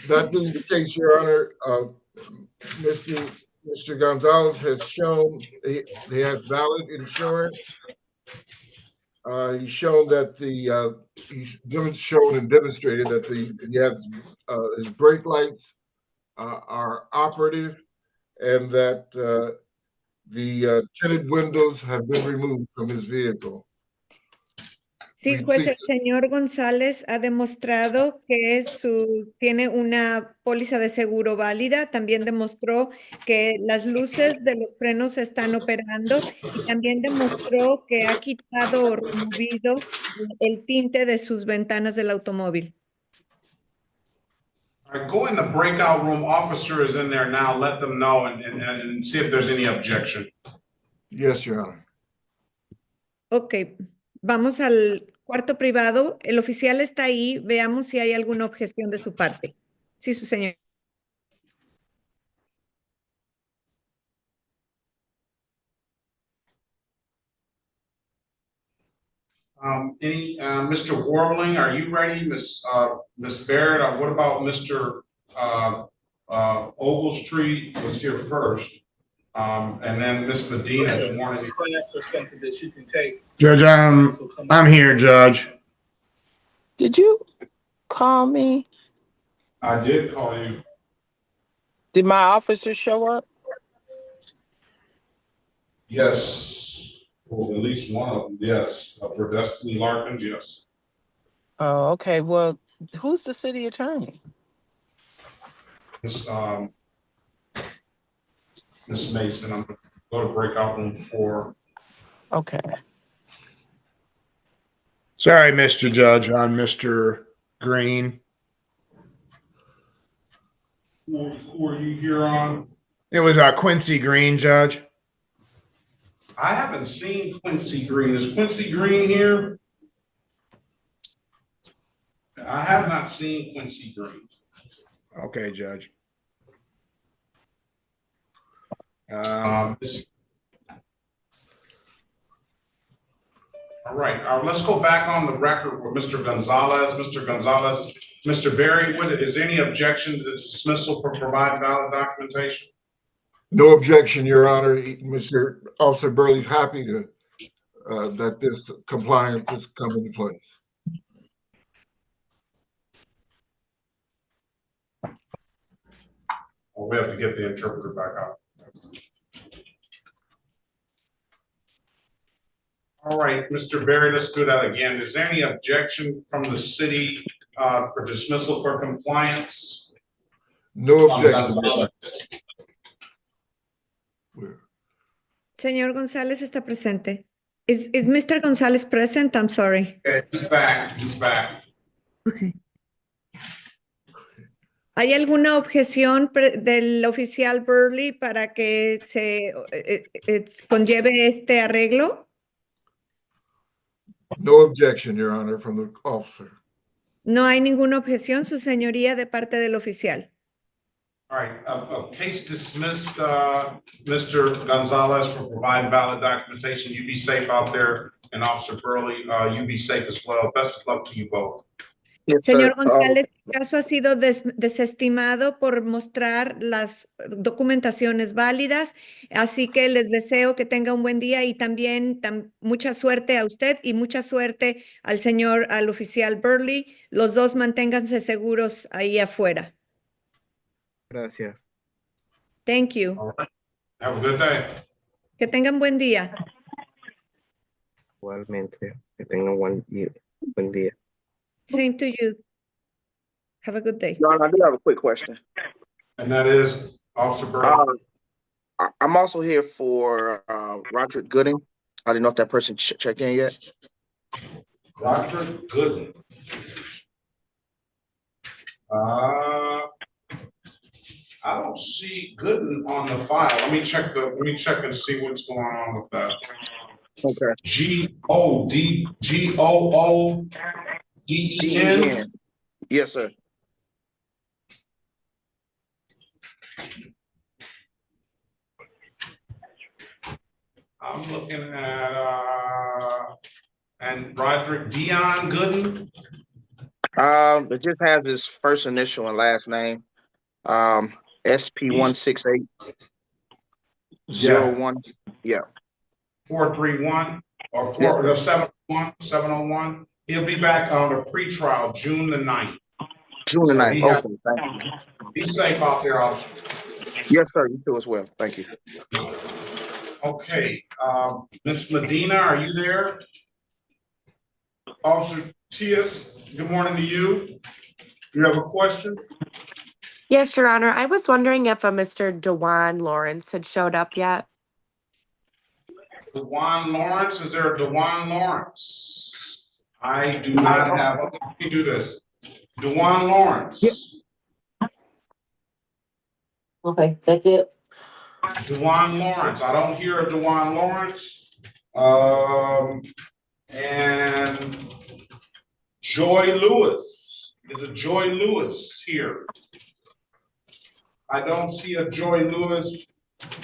That being the case, Your Honor, Mr. Gonzalez has shown he has valid insurance. He's shown that he's shown and demonstrated that he has his brake lights are operative, and that the tinted windows have been removed from his vehicle. Sí, juez, el señor González ha demostrado que tiene una póliza de seguro válida. También demostró que las luces de los frenos están operando y también demostró que ha quitado o removido el tinte de sus ventanas del automóvil. All right, go in the breakout room. Officer is in there now. Let them know and see if there's any objection. Yes, Your Honor. Ok, vamos al cuarto privado. El oficial está ahí. Veamos si hay alguna objeción de su parte. Sí, su señor. Mr. Warbling, are you ready? Miss Barrett, what about Mr. Ogletree was here first. And then Miss Medina, good morning. Class or something that you can take. Judge, I'm here, Judge. Did you call me? I did call you. Did my officer show up? Yes, for at least one of them, yes. For Destiny Larkins, yes. Oh, okay. Well, who's the city attorney? Miss Mason, I'm gonna go to breakout room 4. Okay. Sorry, Mr. Judge, on Mr. Green. Who are you here on? It was Quincy Green, Judge. I haven't seen Quincy Green. Is Quincy Green here? I have not seen Quincy Green. Okay, Judge. All right, let's go back on the record with Mr. Gonzalez. Mr. Gonzalez, Mr. Berry, is there any objection to the dismissal for providing valid documentation? No objection, Your Honor. Mr. Officer Burley's happy to that this compliance has come into place. Oh, we have to get the interpreter back out. All right, Mr. Berry, let's do that again. Is there any objection from the city for dismissal for compliance? No objection. Señor González está presente. Is Mr. González present? I'm sorry. Okay, he's back. He's back. Okay. ¿Hay alguna objeción del oficial Burley para que se conlleve este arreglo? No objection, Your Honor, from the officer. No hay ninguna objeción, su señoría, de parte del oficial. All right, case dismissed, Mr. Gonzalez, for providing valid documentation. You be safe out there, and Officer Burley, you be safe as well. Best of luck to you both. Yes, Señor sir. González, el caso ha sido desestimado por mostrar las documentaciones válidas, así que les deseo que tenga un buen día y también mucha suerte a usted y mucha suerte al oficial Burley. Los dos manténganse seguros ahí afuera. Gracias. Thank you. All right. Have a good day. Que tengan buen día. Igualmente. Que tengan buen día. Same to you. Have a good day. John, I do have a quick question. And that is, Officer Burley. I'm also here for Roderick Gooding. I didn't know if that person checked in yet. Roderick Gooding. I don't see Gooden on the file. Let me check and see what's going on with that. Okay. G-O-O-D-E-N? Yes, sir. I'm looking at and Roderick Dion Gooden. It just has his first initial and last name. SP16801. Yeah. 431 or 701. He'll be back on the pretrial June the 9th. June the 9th. Okay, thank you. Be safe out there, officer. Yes, sir. You too as well. Thank you. Okay, Miss Medina, are you there? Officer Tias, good morning to you. You have a question? Yes, Your Honor. I was wondering if a Mr. DeJuan Lawrence had showed up yet. DeJuan Lawrence, is there a DeJuan Lawrence? I do not have, let me do this. DeJuan Lawrence. Okay, that's it. DeJuan Lawrence, I don't hear a DeJuan Lawrence. And Joy Lewis, is it Joy Lewis here? I don't see a Joy Lewis.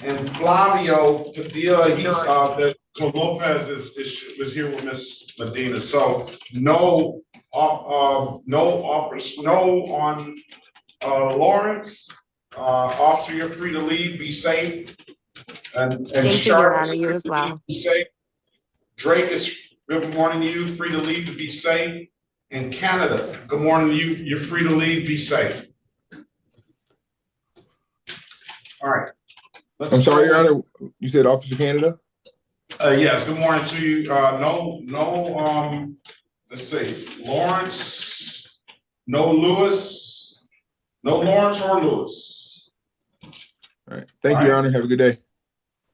And Flavio Padilla, he's that Lopez is here with Miss Medina. So no offers, no on Lawrence. Officer, you're free to leave. Be safe. And Thank you, Your Sharp, Honor. You as well. be safe. Drake is good morning to you. Free to leave to be safe. In Canada, good morning to you. You're free to leave. Be safe. All right. I'm sorry, Your Honor. You said Officer Canada? Yes, good morning to you. Let's see, Lawrence, no Lewis, no Lawrence or Lewis. All right. Thank you, Your Honor. Have a good day.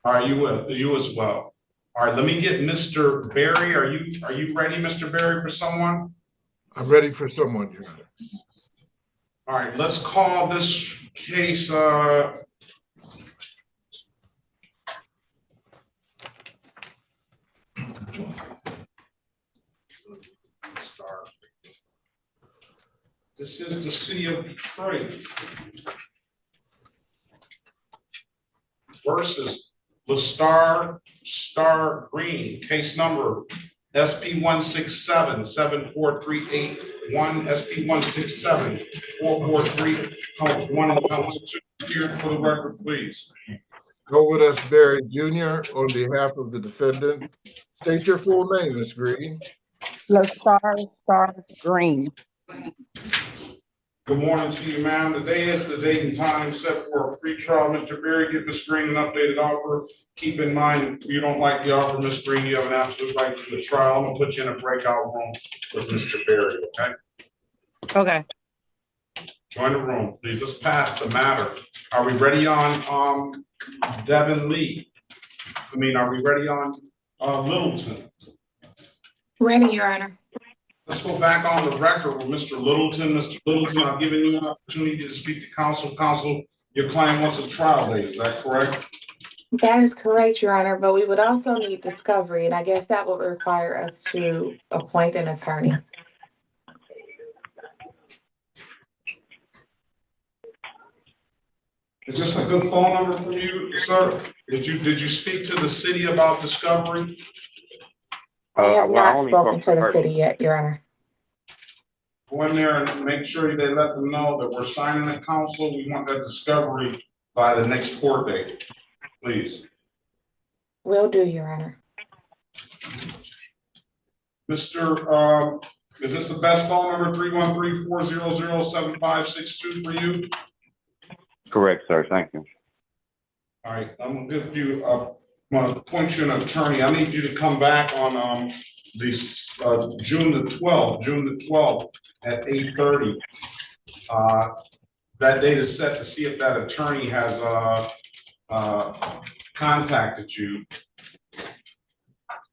All right, you as well. All right, let me get Mr. Berry. Are you ready, Mr. Berry, for someone? I'm ready for someone, Your Honor. All right, let's call this case, this is the city of Detroit versus Star Green, case number SP 167-74381, SP 167-443, counts 1 and counts 2. Here for the record, please. Howard S. Berry Jr. on behalf of the defendant. State your full name, Ms. Green. Star Green. Good morning to you, ma'am. Today is the date and time set for a pre-trial. Mr. Berry, give Ms. Green an updated offer. Keep in mind, if you don't like the offer, Ms. Green, you have an absolute right to the trial. I'm gonna put you in a breakout room with Mr. Berry, okay? Okay. Join the room, please. Let's pass the matter. Are we ready on Devin Lee? Are we ready on Littleton? Ready, Your Honor. Let's go back on the record with Mr. Littleton. Mr. Littleton, I've given you an opportunity to speak to counsel. Counsel, your client wants a trial date, is that correct? That is correct, Your Honor, but we would also need discovery, and I guess that would require us to appoint an attorney. Is this a good phone number from you, sir? Did you speak to the city about discovery? I have not spoken to the city yet, Your Honor. Go in there and make sure they let them know that we're signing the counsel. We want that discovery by the next court date, please. Will do, Your Honor. Mr. Is this the best phone number, 313-400-7562 for you? Correct, sir. Thank you. All right, I'm gonna give you, I'm gonna appoint you an attorney. I need you to come back on this June the 12th at 8:30. That date is set to see if that attorney has contacted you.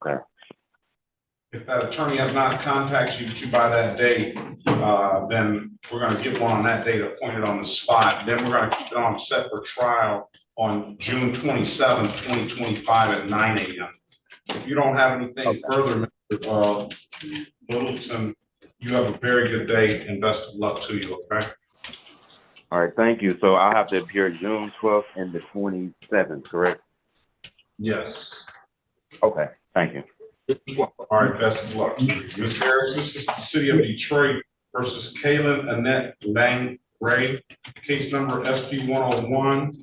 Okay. If that attorney has not contacted you by that date, then we're gonna get one on that date appointed on the spot. Then we're gonna keep it on set for trial on June 27th, 2025 at 9 a.m. If you don't have anything further, Mr. Littleton, you have a very good day and best of luck to you, okay? All right, thank you. So I'll have to appear June 12th and the 27th, correct? Yes. Okay, thank you. All right, best of luck. Ms. Harris, this is the city of Detroit versus Kaylin Annette Lang Ray, case number SP 101.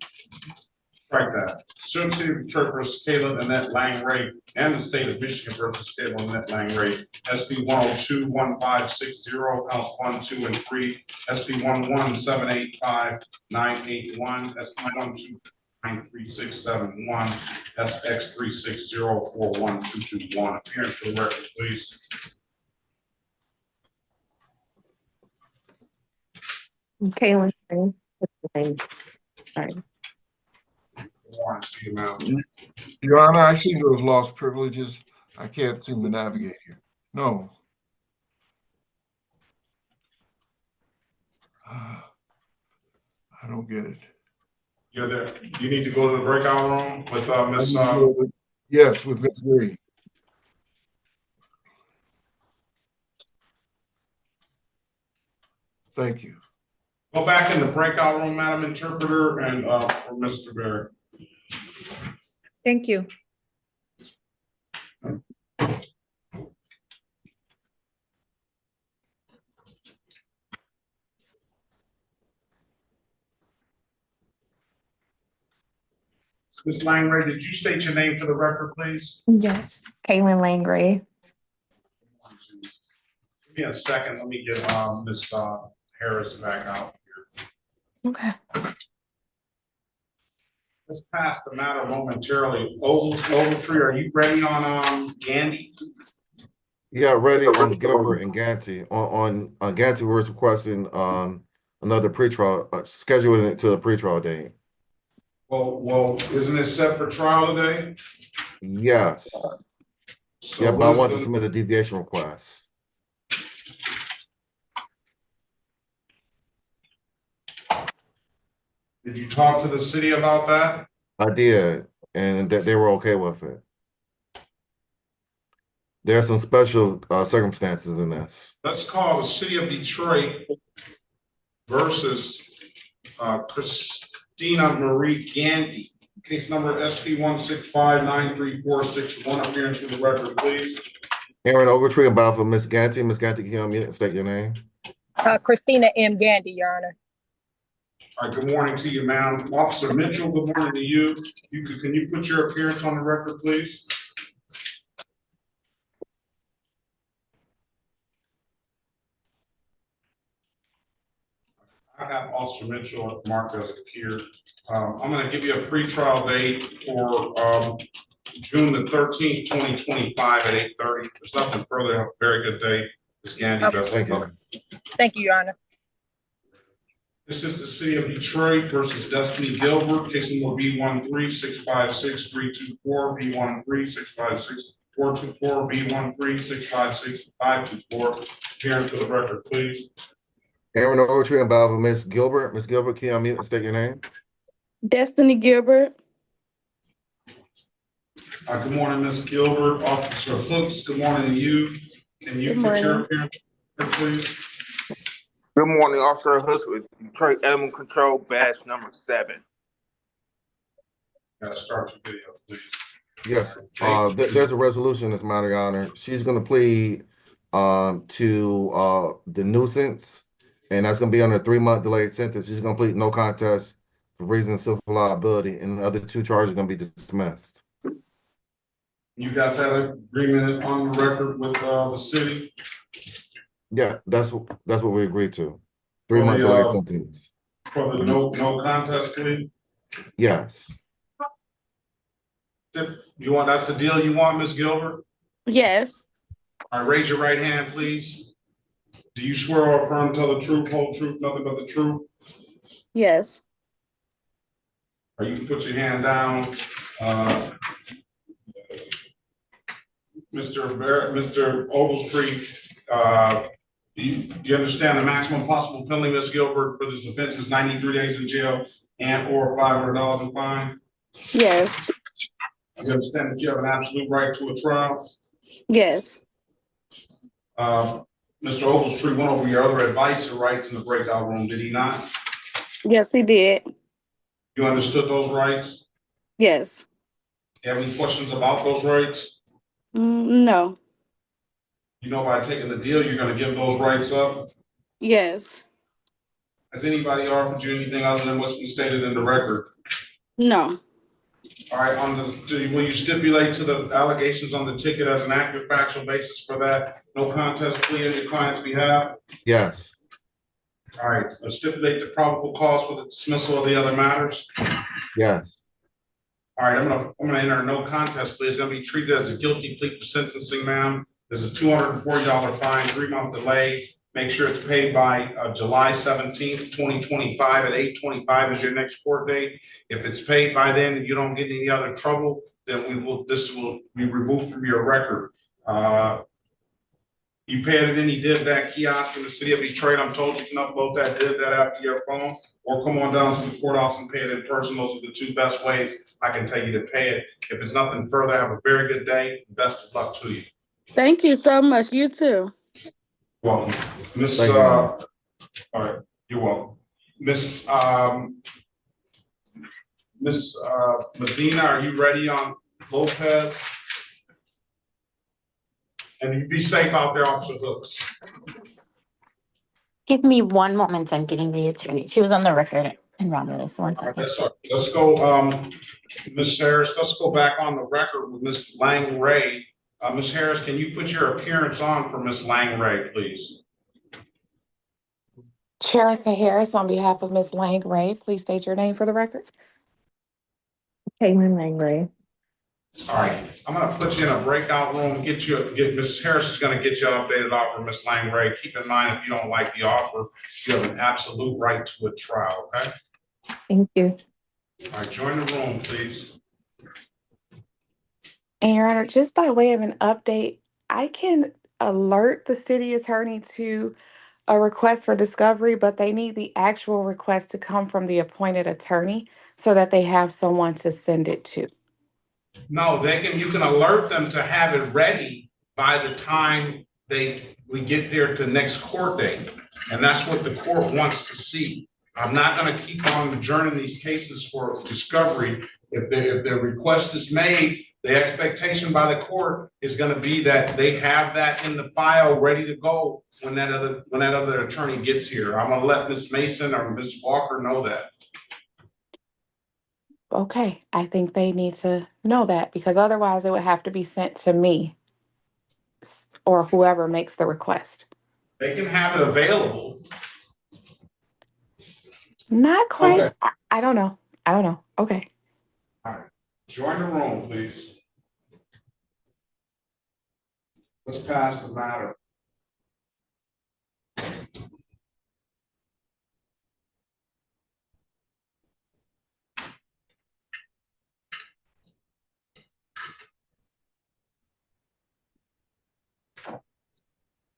Strike that. City of Detroit versus Kaylin Annette Lang Ray and the state of Michigan versus Kaylin Annette Lang Ray. SP 102-1560, counts 1, 2, and 3. SP 11785-981. SP 1293671. SX 360412221. Appearance for the record, please. Kaylin. What's the name? Sorry. Warrant to you, ma'am. Your Honor, I seem to have lost privileges. I can't seem to navigate here. No. I don't get it. You're there. You need to go to the breakout room with Miss. Yes, with Miss Green. Thank you. Go back in the breakout room, Madam Interpreter, and for Mr. Berry. Thank you. Ms. Langray, did you state your name for the record, please? Yes. Kaylin Langray. Give me a second. Let me get Ms. Harris back out here. Okay. Let's pass the matter momentarily. Ogletree, are you ready on Gandy? Yeah, ready on Gilbert and Ganty. On Ganty, we're requesting another pretrial, scheduling it to a pretrial date. Well, isn't it set for trial today? Yes. So Yeah, but I want to submit a deviation request. Did you talk to the city about that? I did, and they were okay with it. There are some special circumstances in this. Let's call the city of Detroit versus Christina Marie Gandy. Case number SP 1659346. Appearance for the record, please. Aaron Ogletree, about for Ms. Ganty. Ms. Ganty, can you unmute and state your name? Christina M. Gandy, Your Honor. All right, good morning to you, ma'am. Officer Mitchell, good morning to you. Can you put your appearance on the record, please? I got Officer Mitchell marked as a peer. I'm going to give you a pretrial date for June the 13th, 2025 at 8:30. There's nothing further. Have a very good day. Ms. Gandy, best of luck. Thank you, Your Honor. This is the city of Detroit versus Destiny Gilbert, case number B136566324, B136564424, B136565524. Appearance for the record, please. Aaron Ogletree, about for Ms. Gilbert. Ms. Gilbert, can you unmute and state your name? Destiny Gilbert. Good morning, Ms. Gilbert. Officer Hooks, good morning to you. Can you put your appearance, please? Good morning, Officer Hooks with Detroit Animal Control, badge number 7. Start your video, please. Yes. There's a resolution in this matter, Your Honor. She's going to plead to the nuisance, and that's going to be under a 3-month delayed sentence. She's going to plead no contest for reasons of civil liability, and the other 2 charges are going to be dismissed. You got that agreement on the record with the city? Yeah, that's what we agreed to. 3-month delayed sentence. For the no contest plea? Yes. That's the deal you want, Ms. Gilbert? Yes. All right, raise your right hand, please. Do you swear or affirm to tell the truth, whole truth, nothing but the truth? Yes. Or you can put your hand down. Mr. Ogletree, do you understand the maximum possible penalty, Ms. Gilbert, for this offense is 93 days in jail and or $500 in fine? Yes. You understand that you have an absolute right to a trial? Yes. Mr. Ogletree went over your other advice and rights in the breakout room, did he not? Yes, he did. You understood those rights? Yes. You have any questions about those rights? No. You know, by taking the deal, you're going to give those rights up? Yes. Has anybody offered you anything other than what's been stated in the record? No. All right, will you stipulate to the allegations on the ticket as an active factual basis for that? No contest plea on your client's behalf? Yes. All right, stipulate the probable cause for the dismissal of the other matters? Yes. All right, I'm gonna enter a no contest plea. It's gonna be treated as a guilty plea for sentencing, ma'am. There's a $240 fine, 3-month delay. Make sure it's paid by July 17th, 2025 at 8:25 is your next court date. If it's paid by then and you don't get any other trouble, then this will be removed from your record. You paid it in, you did that kiosk in the city of Detroit. I'm told you can upload that, did that after your phone, or come on down to the courthouse and pay it in person. Those are the two best ways I can tell you to pay it. If it's nothing further, have a very good day. Best of luck to you. Thank you so much. You too. Welcome. Miss, Thank you, all right, you're welcome. Miss Medina, are you ready on Lopez? And you be safe out there, Officer Hooks. Give me one moment. I'm getting the attorney. She was on the record in Romulus. One second. Let's go, Ms. Harris, let's go back on the record with Ms. Lang Ray. Ms. Harris, can you put your appearance on for Ms. Lang Ray, please? Sherika Harris, on behalf of Ms. Lang Ray, please state your name for the record. Caitlin Langray. All right, I'm gonna put you in a breakout room, get Ms. Harris is gonna get you an updated offer, Ms. Lang Ray. Keep in mind, if you don't like the offer, you have an absolute right to a trial, okay? Thank you. All right, join the room, please. And Your Honor, just by way of an update, I can alert the city attorney to a request for discovery, but they need the actual request to come from the appointed attorney so that they have someone to send it to. No, you can alert them to have it ready by the time we get there to next court date. And that's what the court wants to see. I'm not gonna keep on adjourning these cases for discovery. If the request is made, the expectation by the court is gonna be that they have that in the file ready to go when that other attorney gets here. I'm gonna let Ms. Mason or Ms. Walker know that. Okay, I think they need to know that because otherwise it would have to be sent to me or whoever makes the request. They can have it available. Not quite. Okay. I don't know. I don't know. Okay. All right, join the room, please. Let's pass the matter.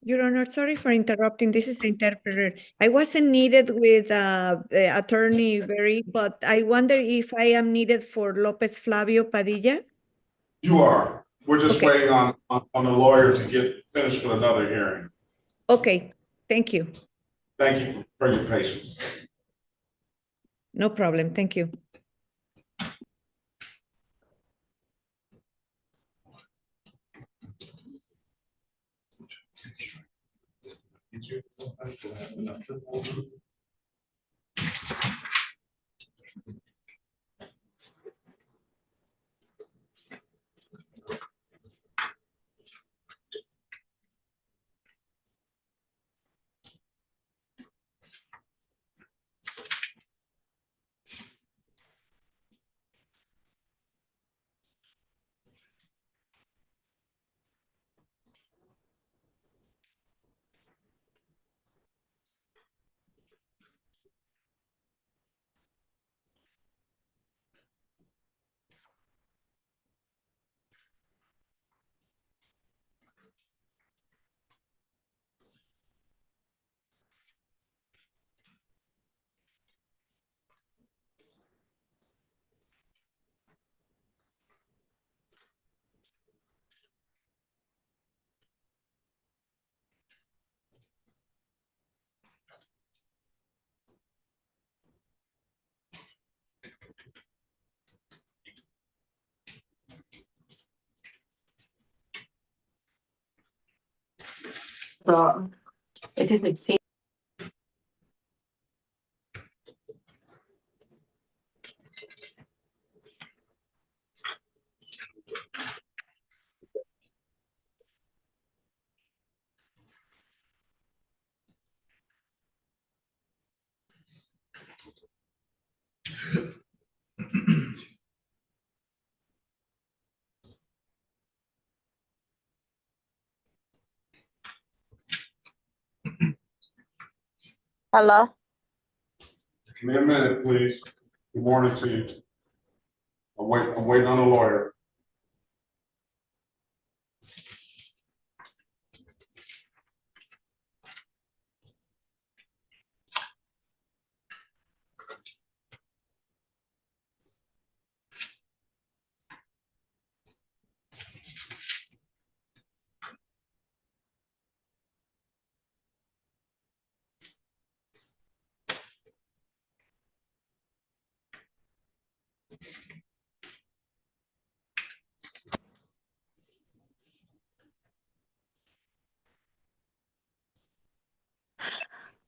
Your Honor, sorry for interrupting. This is the interpreter. I wasn't needed with Attorney Berry, but I wonder if I am needed for Lopez Flavio Padilla. You are. We're just Okay. waiting on the lawyer to get finished with another hearing. Okay, thank you. Thank you for your patience. No problem, thank you. So it is like Hello? Give me a minute, please. Good morning to you. I'm waiting on a lawyer.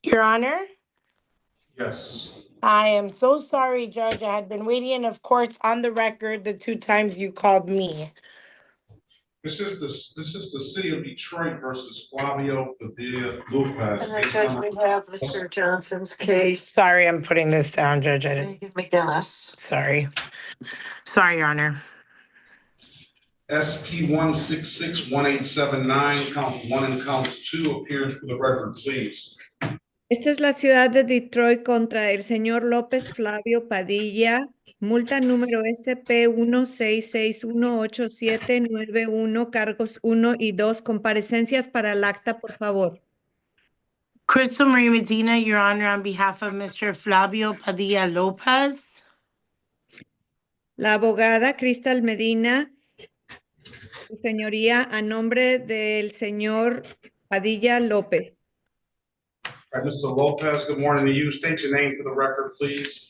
Your Honor, Yes. I am so sorry, Judge. I had been waiting, of course, on the record the 2 times you called me. This is the city of Detroit versus Flavio Padilla Lopez. Judge, we have Mr. Johnson's case. Sorry, I'm putting this down, Judge. I didn't make that less. Sorry. Sorry, Your Honor. SP 1661879, counts 1 and counts 2, appearance for the record, please. Esta es la ciudad de Detroit contra el señor López Flavio Padilla. Multa número SP 166187191, cargos 1 y 2. Comparecencias para el acta, por favor. Crystal Marie Medina, Your Honor, on behalf of Mr. Flavio Padilla Lopez. La abogada Crystal Medina, su señoría, a nombre del señor Padilla López. All right, Mr. Lopez, good morning to you. State your name for the record, please.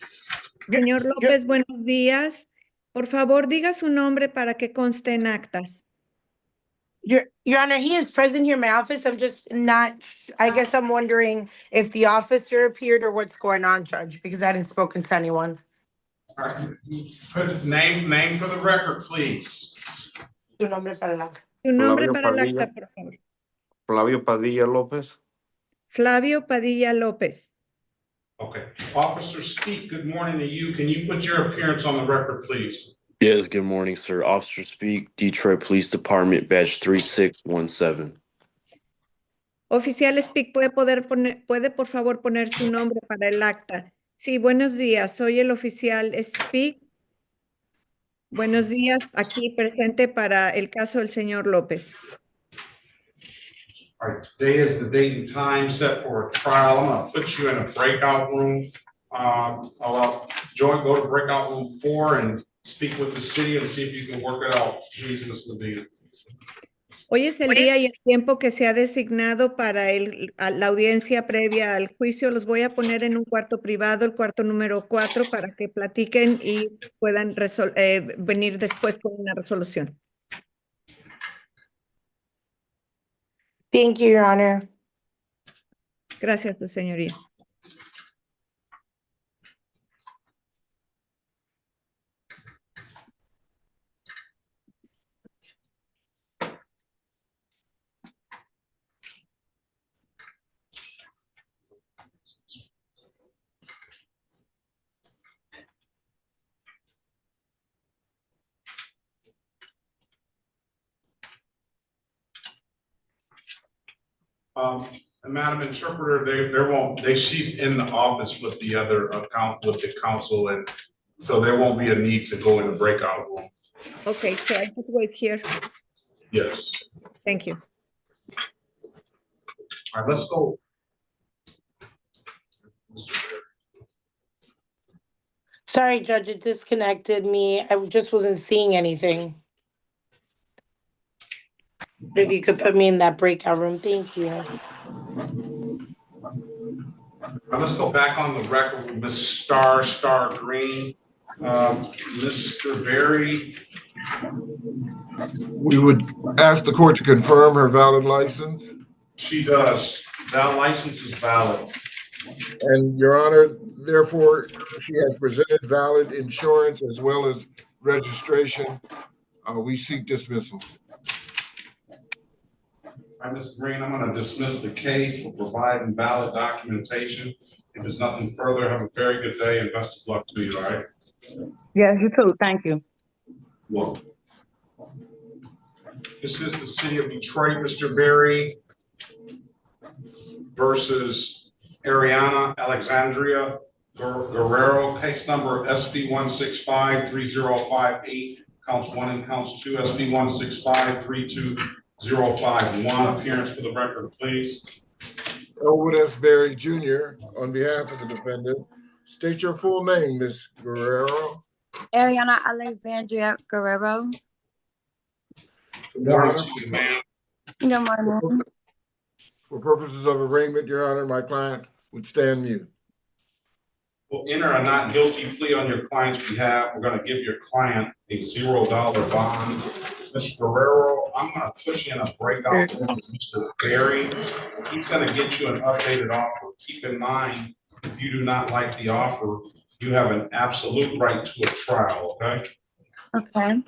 Señor López, buenos días. Por favor, diga su nombre para que conste en actas. Your Honor, he is present here in my office. I'm just not, I guess I'm wondering if the officer appeared or what's going on, Judge, because I hadn't spoken to anyone. All right, put name for the record, please. Su nombre para el acta. Su nombre Flavio para el Padilla. acta, por favor. Flavio Padilla Lopez. Flavio Padilla López. Okay. Officer Speak, good morning to you. Can you put your appearance on the record, please? Yes, good morning, sir. Officer Speak, Detroit Police Department, badge 3617. Oficial Speak, ¿puede por favor poner su nombre para el acta? Sí, buenos días. Soy el oficial Speak. Buenos días, aquí presente para el caso del señor López. All right, today is the date and time set for a trial. I'm gonna put you in a breakout room. I'll go to breakout room 4 and speak with the city and see if you can work it out. Please, Ms. Medina. Hoy es el día y el tiempo que se ha designado para la audiencia previa al juicio. Los voy a poner en un cuarto privado, el cuarto número 4, para que platiquen y puedan venir después con una resolución. Thank you, Your Honor. Gracias, tu señoría. Madam Interpreter, she's in the office with the other with the council, and so there won't be a need to go in the breakout room. Okay, so I just wait here. Yes. Thank you. All right, let's go. Sorry, Judge, it disconnected me. I just wasn't seeing anything. If you could put me in that breakout room, thank you. Now let's go back on the record with Ms. Star Green. Mr. Berry. We would ask the court to confirm her valid license. She does. That license is valid. And Your Honor, therefore, she has presented valid insurance as well as registration. We seek dismissal. All right, Ms. Green, I'm going to dismiss the case for providing valid documentation. If there's nothing further, have a very good day and best of luck to you, all right? Yes, you too. Thank you. Well, this is the city of Detroit, Mr. Berry, versus Ariana Alexandria Guerrero, case number SB 1653058, counts 1 and counts 2, SB 1653251. Appearance for the record, please. Elwood S. Berry Jr., on behalf of the defendant, state your full name, Ms. Guerrero. Ariana Alexandria Guerrero. Good morning to you, ma'am. Good morning. For purposes of arraignment, Your Honor, my client would stand mute. Will enter a not guilty plea on your client's behalf. We're going to give your client a $0 bond. Mr. Guerrero, I'm going to put you in a breakout room with Mr. Berry. He's going to get you an updated offer. Keep in mind, if you do not like the offer, you have an absolute right to a trial, okay? Okay.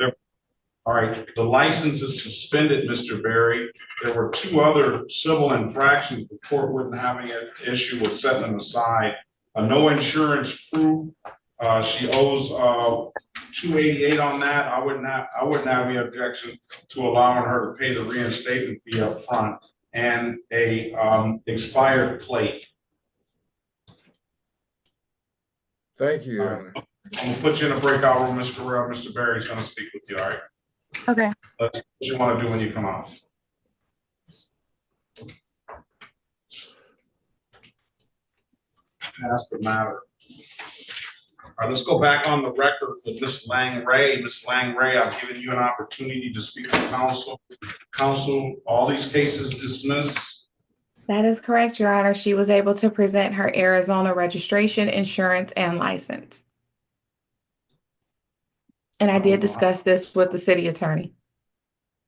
All right, the license is suspended, Mr. Berry. There were 2 other civil infractions. The court wouldn't have any issue with setting them aside. No insurance proof. She owes $288 on that. I wouldn't have any objection to allowing her to pay the reinstatement fee up front, and a expired plate. Thank you, Your Honor. I'm gonna put you in a breakout room, Mr. Guerrero. Mr. Berry's gonna speak with you, all right? Okay. That's what you want to do when you come out. That's the matter. All right, let's go back on the record with Ms. Lang Ray. Ms. Lang Ray, I've given you an opportunity to speak to counsel. Counsel, all these cases dismissed. That is correct, Your Honor. She was able to present her Arizona registration, insurance, and license. And I did discuss this with the city attorney.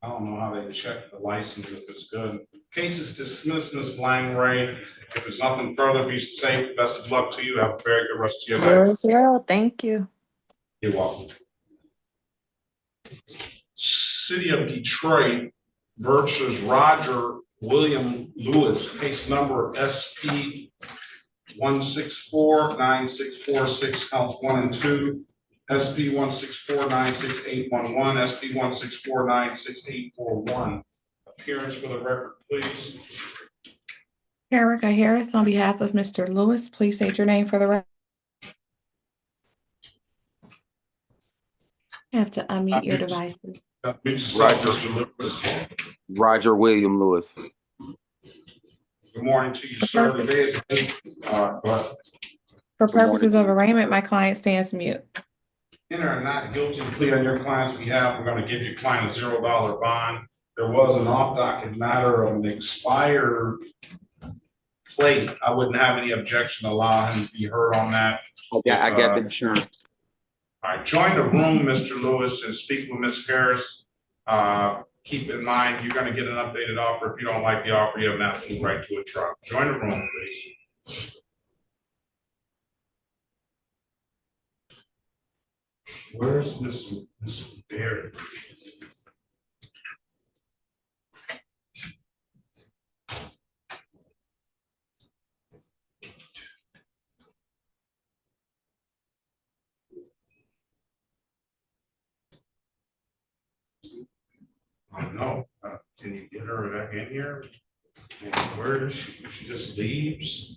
I don't know how they check the license if it's good. Case is dismissed, Ms. Lang Ray. If there's nothing further, be safe. Best of luck to you. Have a very good rest of your day. Zero. Thank you. You're welcome. City of Detroit versus Roger William Lewis, case number SP 1649646, counts 1 and 2. SP 1649681, SP 1649681. Appearance for the record, please. Erica Harris, on behalf of Mr. Lewis, please state your name for the record. You have to unmute your devices. Roger William Lewis. Good morning to you, sir. Today is For purposes of arraignment, my client stands mute. Enter a not guilty plea on your client's behalf. We're going to give your client a $0 bond. There was an off-docket matter of an expired plate. I wouldn't have any objection to allow him to be heard on that. I got the insurance. All right, join the room, Mr. Lewis, and speak with Ms. Harris. Keep in mind, you're going to get an updated offer. If you don't like the offer, you have an absolute right to a trial. Join the room, please. Where's Miss Barrett? I don't know. Can you get her back in here? And where does she? She just leaves.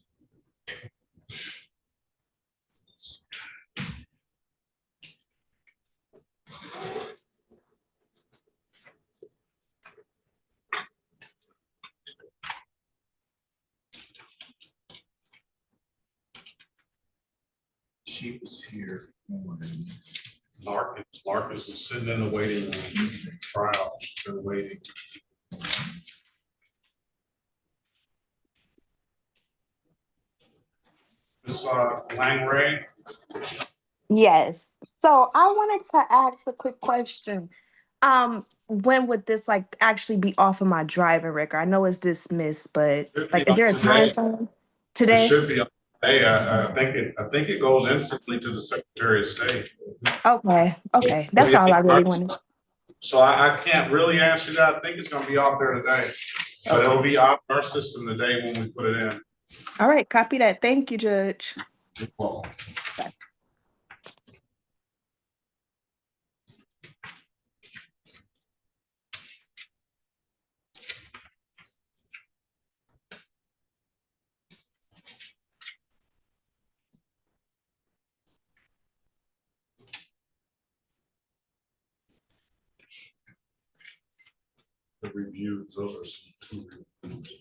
She was here. Larkins is sitting in the waiting room. Trial. She's been waiting. Ms. Langray. Yes. So I wanted to ask a quick question. When would this like actually be off of my driving record? I know it's dismissed, but like, is there a time frame today? It should be. Hey, I think it goes instantly to the Secretary of State. Okay. That's all I really wanted. So I can't really answer that. I think it's going to be out there today. But it'll be out our system today when we put it in. All right, copy that. Thank you, Judge. You're welcome. Bye. reviews. Those are some two reviews.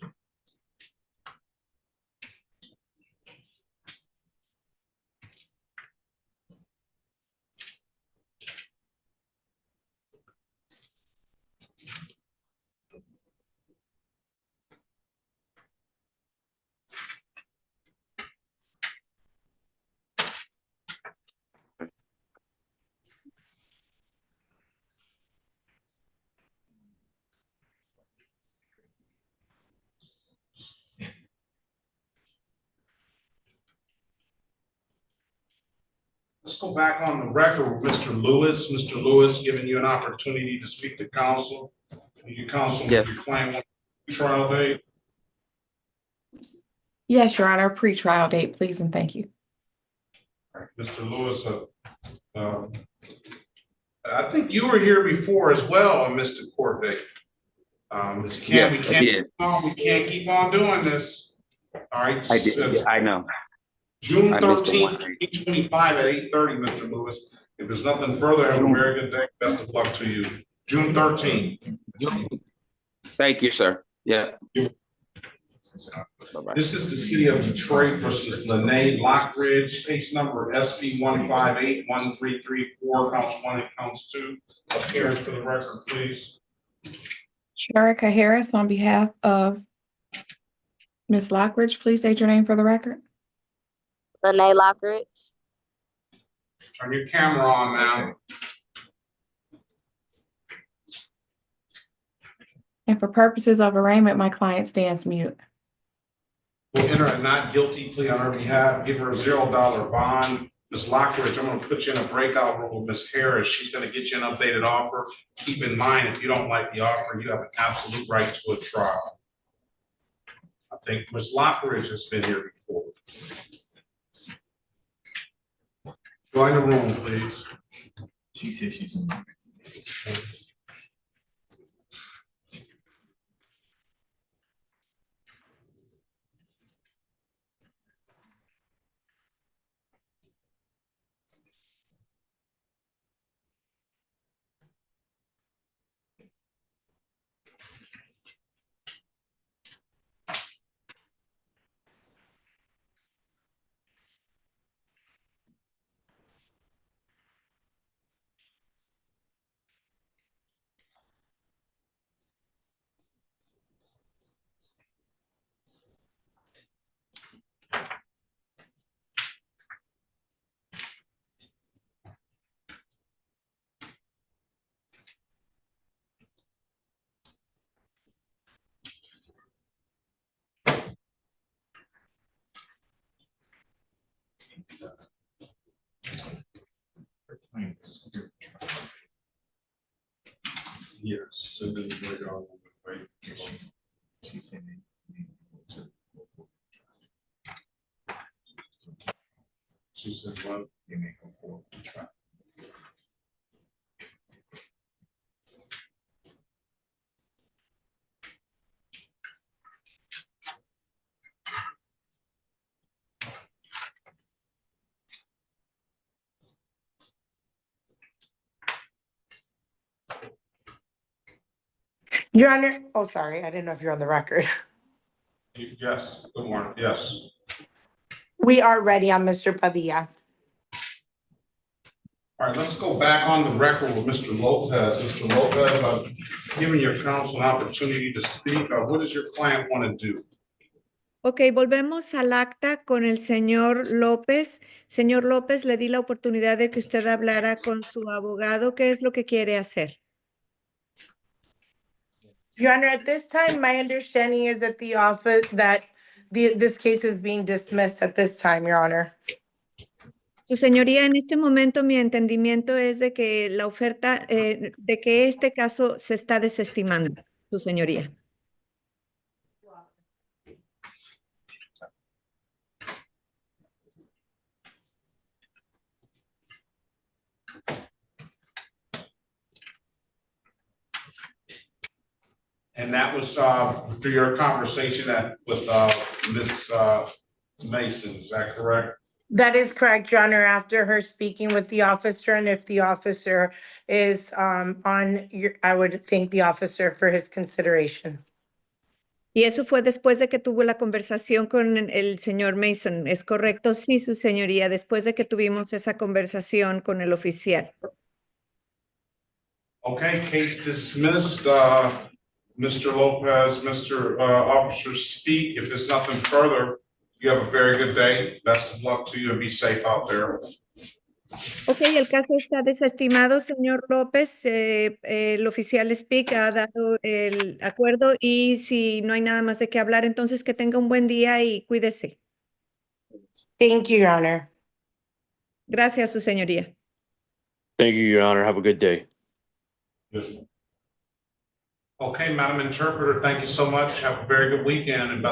Let's go back on the record with Mr. Lewis. Mr. Lewis, giving you an opportunity to speak to counsel. Your counsel, Yes. your client wants a trial date. Yes, Your Honor, pre-trial date, please, and thank you. All right, Mr. Lewis, I think you were here before as well and missed a court date. We can't keep on doing this. All right. I did. I know. June I missed the 13th, one. 2025 at 8:30, Mr. Lewis. If there's nothing further, have a very good day. Best of luck to you. June 13th. Thank you, sir. Yeah. Bye-bye. This is the city of Detroit versus Lene Lockridge, case number SB 1581334, counts 1 and counts 2. Appearance for the record, please. Sherika Harris, on behalf of Ms. Lockridge, please state your name for the record. Lene Lockridge. Turn your camera on now. And for purposes of arraignment, my client stands mute. We'll enter a not guilty plea on her behalf, give her a $0 bond. Ms. Lockridge, I'm gonna put you in a breakout room with Ms. Harris. She's gonna get you an updated offer. Keep in mind, if you don't like the offer, you have an absolute right to a trial. I think Ms. Lockridge has been here before. Join the room, please. She said she's in. Yes. And then we're going to wait. She said She said what? they may go forward to try. Your Honor, oh, sorry, I didn't know if you're on the record. Yes, good morning, yes. We are ready on Mr. Padilla. All right, let's go back on the record with Mr. Lopez. Mr. Lopez, I've given your counsel an opportunity to speak. What does your client want to do? Ok, volvemos al acta con el señor López. Señor López, le di la oportunidad de que usted hablara con su abogado. ¿Qué es lo que quiere hacer? Your Honor, at this time, my understanding is that this case is being dismissed at this time, Your Honor. Su señoría, en este momento mi entendimiento es de que la oferta, de que este caso se está desestimando, su señoría. And that was through your conversation with Ms. Mason, is that correct? That is correct, Your Honor, after her speaking with the officer, and if the officer is I would thank the officer for his consideration. Y eso fue después de que tuvo la conversación con el señor Mason. ¿Es correcto? Sí, su señoría, después de que tuvimos esa conversación con el oficial. Okay, case dismissed. Mr. Lopez, Mr. Officer, speak. If there's nothing further, you have a very good day. Best of luck to you and be safe out there. Ok, el caso está desestimado, señor López. El oficial Speak ha dado el acuerdo y si no hay nada más de qué hablar, entonces que tenga un buen día y cuídese. Thank you, Your Honor. Gracias, su señoría. Thank you, Your Honor. Have a good day. Yes. Okay, Madam Interpreter, thank you so much. Have a very good weekend and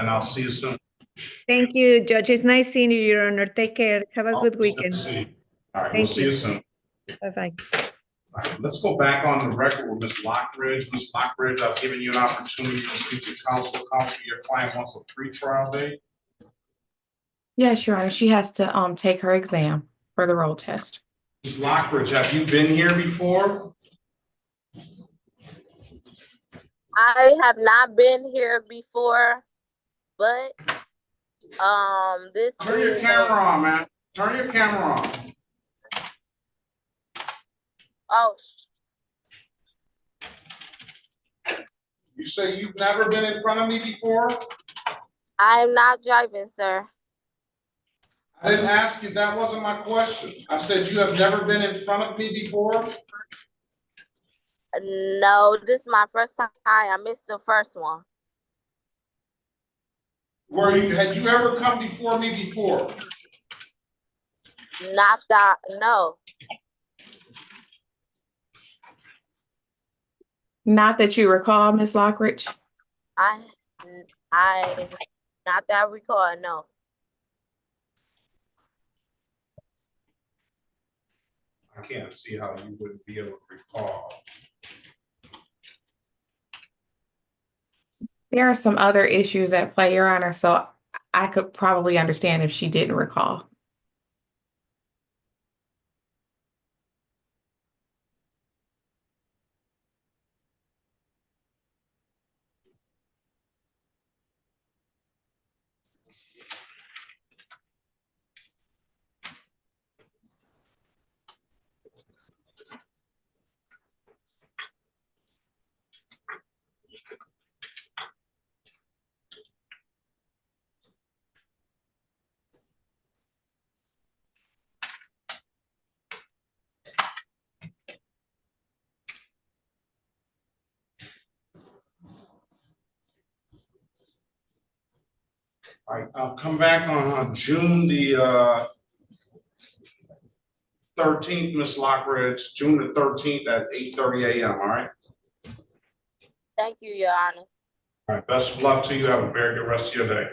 I'll see you soon. Thank you, Judge. It's nice seeing you, Your Honor. Take care. Have a good weekend. See you. All right, we'll Thank see you soon. Bye-bye. All right, let's go back on the record with Ms. Lockridge. Ms. Lockridge, I've given you an opportunity to speak to counsel. Counsel, your client wants a pre-trial date. Yes, Your Honor, she has to take her exam for the roll test. Ms. Lockridge, have you been here before? I have not been here before, but this Turn your is camera on, man. Turn your camera on. oh, You say you've never been in front of me before? I'm not driving, sir. I didn't ask you, that wasn't my question. I said you have never been in front of me before? No, this is my first time. I missed the first one. Had you ever come before me before? Not that, no. Not that you recall, Ms. Lockridge? I not that I recall, no. I can't see how you wouldn't be able to recall. There are some other issues at play, Your Honor, so I could probably understand if she didn't recall. All right, I'll come back on June the 13th, Ms. Lockridge, June the 13th at 8:30 a.m., all right? Thank you, Your Honor. All right, best of luck to you. Have a very good rest of your day.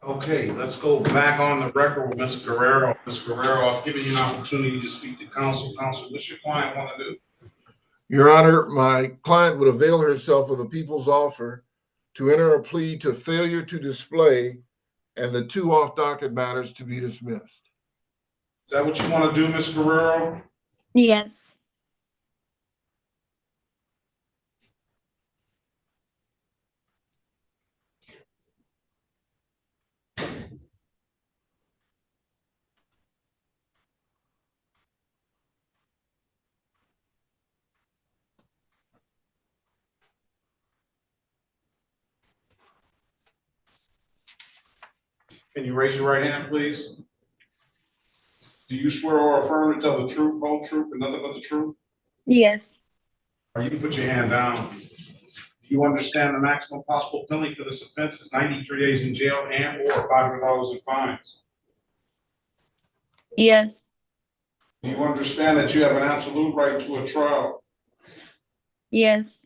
Okay, let's go back on the record with Ms. Guerrero. Ms. Guerrero, I've given you an opportunity to speak to counsel. Counsel, what's your client want to do? Your Honor, my client would avail herself of the people's offer to enter a plea to failure to display and the 2 off-docket matters to be dismissed. Is that what you want to do, Ms. Guerrero? Yes. Can you raise your right hand, please? Do you swear or affirm to tell the truth, whole truth, and nothing but the truth? Yes. Or you can put your hand down. Do you understand the maximum possible penalty for this offense is 93 days in jail and or $500 in fines? Yes. Do you understand that you have an absolute right to a trial? Yes.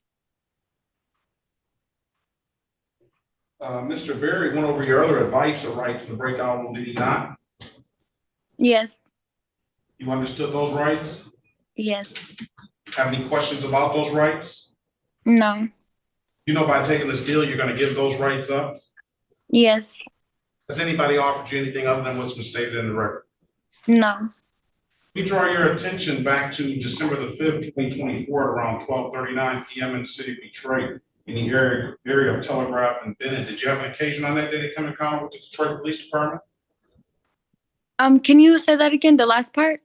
Mr. Berry went over your other advice or rights to break out, did he not? Yes. You understood those rights? Yes. Have any questions about those rights? No. You know, by taking this deal, you're going to give those rights up? Yes. Has anybody offered you anything other than what's been stated in the record? No. We draw your attention back to December the 5th, 2024, at around 12:39 p.m. in the city of Detroit, in the area of Telegraph and Bennett. Did you have an occasion on that day to come in contact with the Detroit Police Department? Can you say that again, the last part?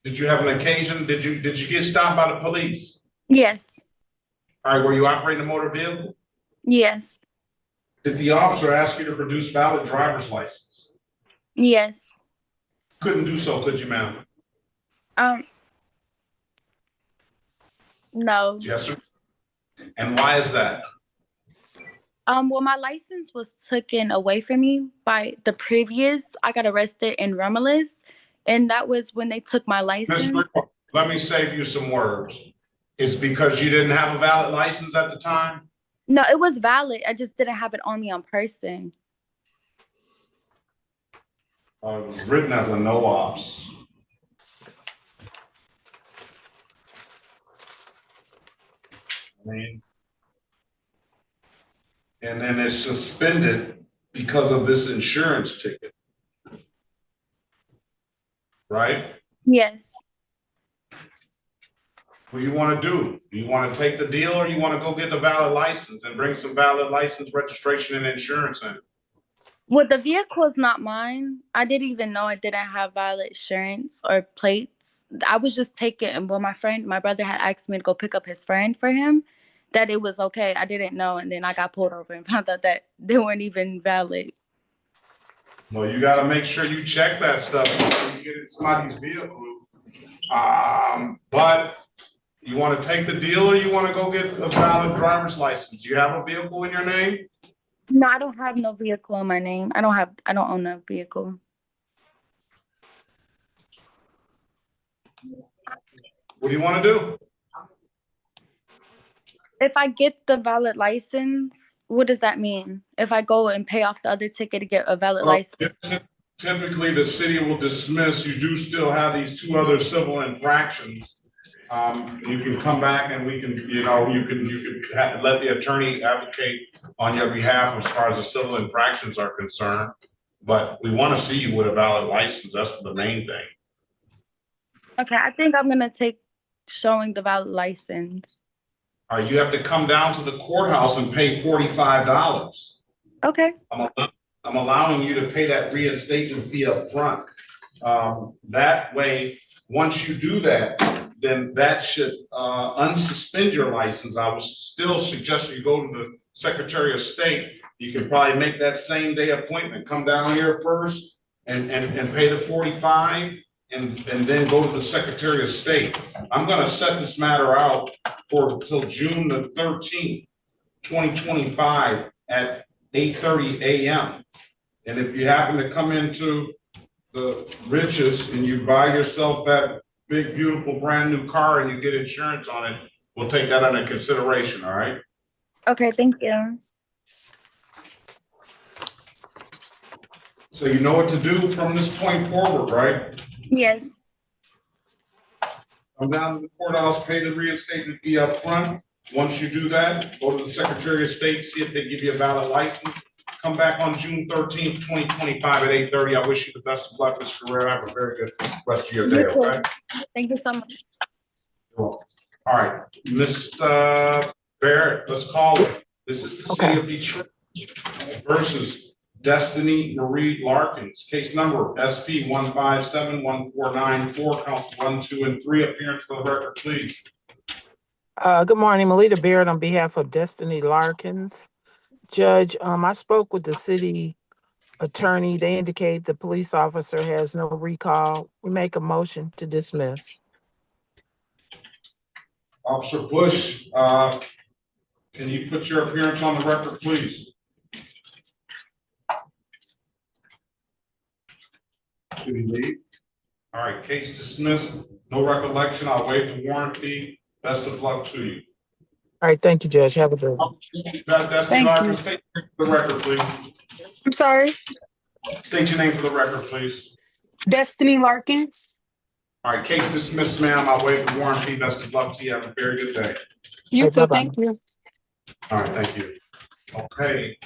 Did you have an occasion? Did you get stopped by the police? Yes. All right, were you operating a motor vehicle? Yes. Did the officer ask you to produce valid driver's license? Yes. Couldn't do so, could you, ma'am? No. Yes, sir. And why is that? Well, my license was taken away from me by the previous. I got arrested in Romulus, and that was when they took my license. Mr. Let me save you some words. It's because you didn't have a valid license at the time? No, it was valid. I just didn't have it on me on person. It was written as a no ops. And then it's suspended because of this insurance ticket. Right? Yes. What do you want to do? Do you want to take the deal or you want to go get the valid license and bring some valid license, registration, and insurance in? Well, the vehicle is not mine. I didn't even know I didn't have valid insurance or plates. I was just taking, well, my brother had asked me to go pick up his friend for him, that it was okay. I didn't know. And then I got pulled over and found out that they weren't even valid. Well, you got to make sure you check that stuff before you get in somebody's vehicle. But you want to take the deal or you want to go get a valid driver's license? Do you have a vehicle in your name? No, I don't have no vehicle in my name. I don't own a vehicle. What do you want to do? If I get the valid license, what does that mean? If I go and pay off the other ticket to get a valid license? Typically, the city will dismiss. You do still have these 2 other civil infractions. You can come back and we can, you can let the attorney advocate on your behalf as far as the civil infractions are concerned. But we want to see you with a valid license. That's the main thing. Okay, I think I'm gonna take showing the valid license. All right, you have to come down to the courthouse and pay $45. Okay. I'm allowing you to pay that reinstatement fee up front. That way, once you do that, then that should unsuspend your license. I would still suggest you go to the Secretary of State. You can probably make that same day appointment. Come down here first and pay the $45 and then go to the Secretary of State. I'm going to set this matter out for until June the 13th, 2025 at 8:30 a.m. And if you happen to come into the Riches and you buy yourself that big, beautiful, brand new car and you get insurance on it, we'll take that under consideration, all right? Okay, thank you. So you know what to do from this point forward, right? Yes. Come down to the courthouse, pay the reinstatement fee up front. Once you do that, go to the Secretary of State, see if they give you a valid license. Come back on June 13th, 2025 at 8:30. I wish you the best of luck, Mr. Guerrero. Have a very good rest of your day, okay? Thank you so much. You're welcome. All right, Mr. Barrett, let's call it. This is the city of Detroit versus Destiny Marie Larkins. Case number SP 1571494, counts 1, 2, and 3. Appearance for the record, please. Good morning, Melita Barrett on behalf of Destiny Larkins. Judge, I spoke with the city attorney. They indicate the police officer has no recall. We make a motion to dismiss. Officer Bush, can you put your appearance on the record, please? Did he leave? All right, case dismissed. No recollection. I'll waive the warrant fee. Best of luck to you. All right, thank you, Judge. Have a good one. Destiny Larkins, state your name for the record, please. I'm sorry. State your name for the record, please. Destiny Larkins. All right, case dismissed, ma'am. I'll waive the warrant fee. Best of luck to you. Have a very good day. You too. Thank you. All right, thank you. Okay,